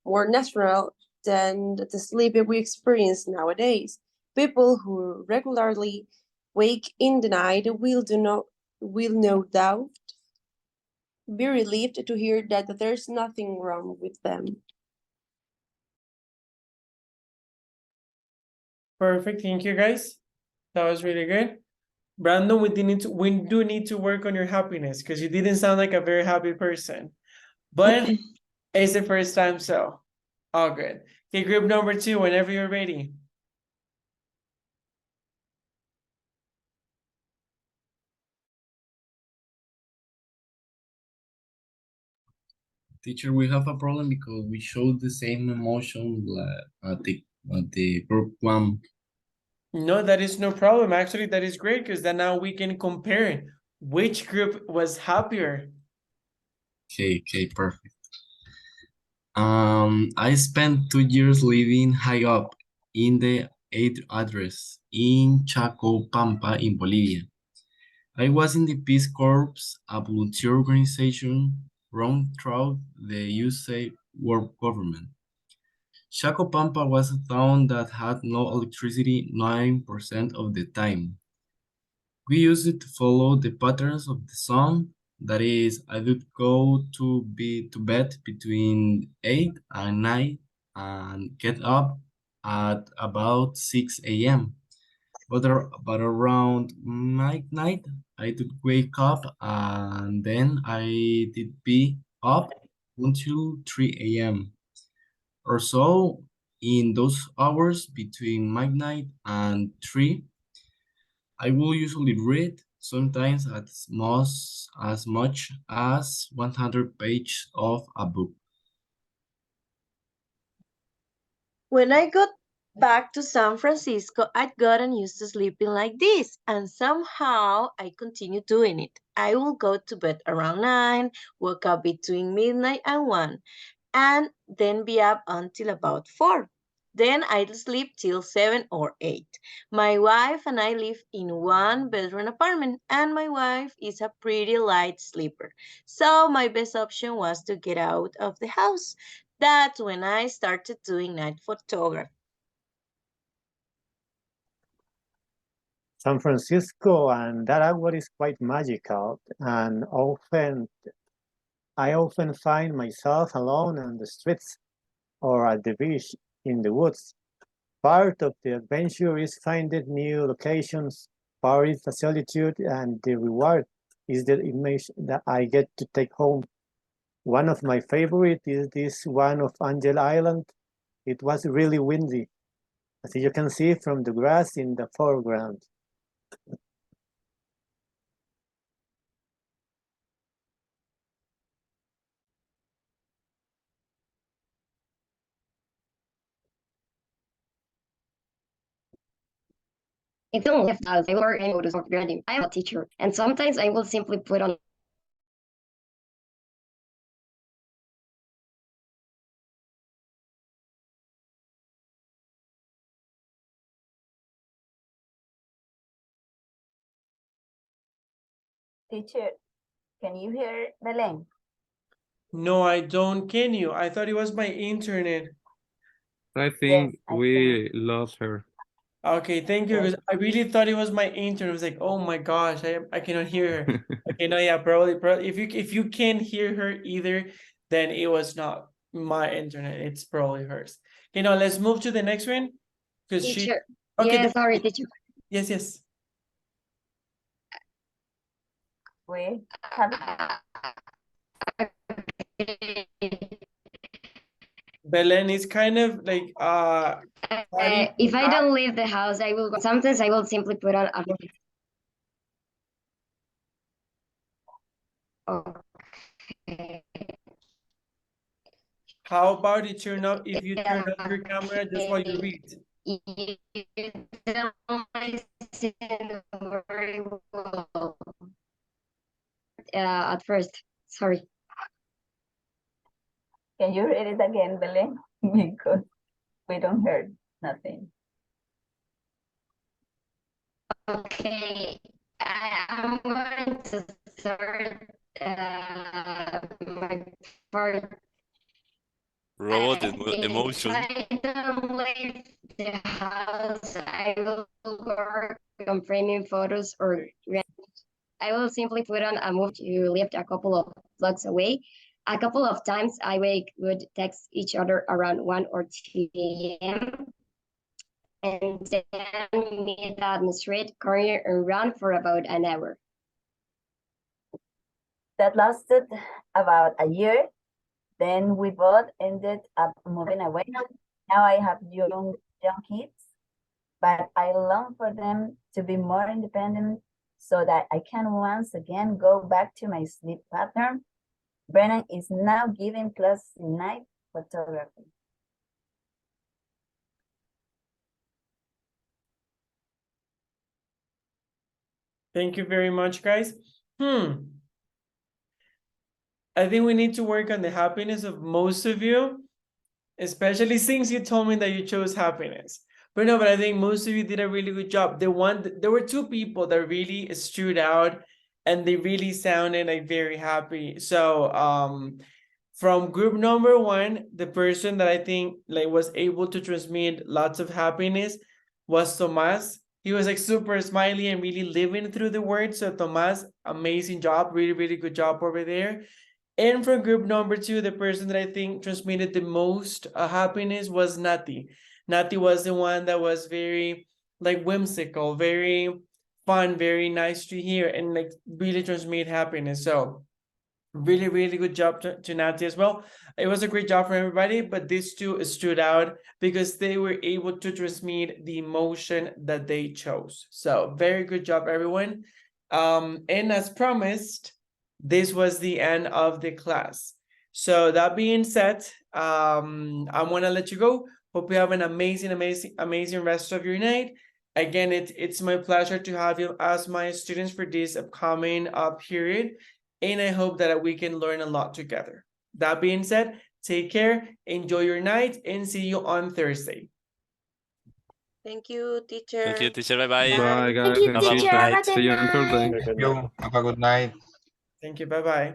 more natural than the sleep we experience nowadays. People who regularly wake in the night will no doubt be relieved to hear that there's nothing wrong with them. Perfect. Thank you, guys. That was really good. Brandon, we do need to work on your happiness because you didn't sound like a very happy person. But it's the first time, so all good. Okay, group number 2, whenever you're ready. Teacher, we have a problem because we showed the same emotion at the group one. No, that is no problem. Actually, that is great because then now we can compare which group was happier. Okay, perfect. I spent 2 years living high up in the 8th address in Chacopampa in Bolivia. I was in the Peace Corps, a volunteer organization run throughout the USA world government. Chacopampa was a town that had no electricity 9% of the time. We used it to follow the patterns of the sun. That is, I would go to bed between 8 and 9 and get up at about 6 a.m. But around midnight, I did wake up and then I did be up until 3 a.m. or so. In those hours between midnight and 3, I will usually read, sometimes as much as 100 pages of a book. When I got back to San Francisco, I'd gotten used to sleeping like this, and somehow I continued doing it. I will go to bed around 9, wake up between midnight and 1, and then be up until about 4. Then I'll sleep till 7 or 8. My wife and I live in one bedroom apartment, and my wife is a pretty light sleeper. So my best option was to get out of the house. That's when I started doing night photography. San Francisco and that hour is quite magical, and I often find myself alone on the streets or at the beach in the woods. Part of the adventure is finding new locations, part is the solitude, and the reward is the image that I get to take home. One of my favorite is this one of Angel Island. It was really windy, as you can see from the grass in the foreground. If I don't left house, I will learn any photos of grading. I am a teacher, and sometimes I will simply put on Teacher, can you hear Belén? No, I don't. Can you? I thought it was my internet. I think we lost her. Okay, thank you. Because I really thought it was my internet. I was like, oh my gosh, I cannot hear her. Okay, no, yeah, probably if you can't hear her either, then it was not my internet. It's probably hers. Okay, now let's move to the next one. Because she teacher. okay, Yeah, sorry, teacher. yes, yes. We have Belen is kind of like If I don't leave the house, I will. Sometimes I will simply put on a. Okay. How about if you turn off your camera just while you read? You don't listen very well. At first, sorry. Can you read it again, Belén? Because we don't hear nothing. Okay, I'm going to start my part. Robot If emotion. I don't leave the house, I will work on framing photos or I will simply put on a movie to live a couple of blocks away. A couple of times would text each other around 1 or 2 a.m. and then meet at the street corner and run for about an hour. That lasted about a year. Then we both ended up moving away. Now I have young kids, but I long for them to be more independent so that I can once again go back to my sleep pattern. Brennan is now giving classes in night photography. Thank you very much, guys. I think we need to work on the happiness of most of you, especially since you told me that you chose happiness. But no, but I think most of you did a really good job. There were two people that really stood out and they really sounded like very happy. So from group number 1, the person that I think like was able to transmit lots of happiness was Tomas. He was like super smiley and really living through the words. So Tomas, amazing job, really, really good job over there. And from group number 2, the person that I think transmitted the most happiness was Nati. Nati was the one that was very like whimsical, very fun, very nice to hear, and like really transmit happiness. So really, really good job to Nati as well. It was a great job for everybody, but these two stood out because they were able to transmit the emotion that they chose. So very good job, everyone. And as promised, this was the end of the class. So that being said, I want to let you go. Hope you have an amazing rest of your night. Again, it's my pleasure to have you as my students for this upcoming period. And I hope that we can learn a lot together. That being said, take care, enjoy your night, and see you on Thursday. Thank you, teacher. Thank you, teacher. Bye-bye. Bye, guys. Thank you, and Have a see good teacher. Have a night. good See you on night. Thursday. Good You night. have a good night. Thank you. Bye bye.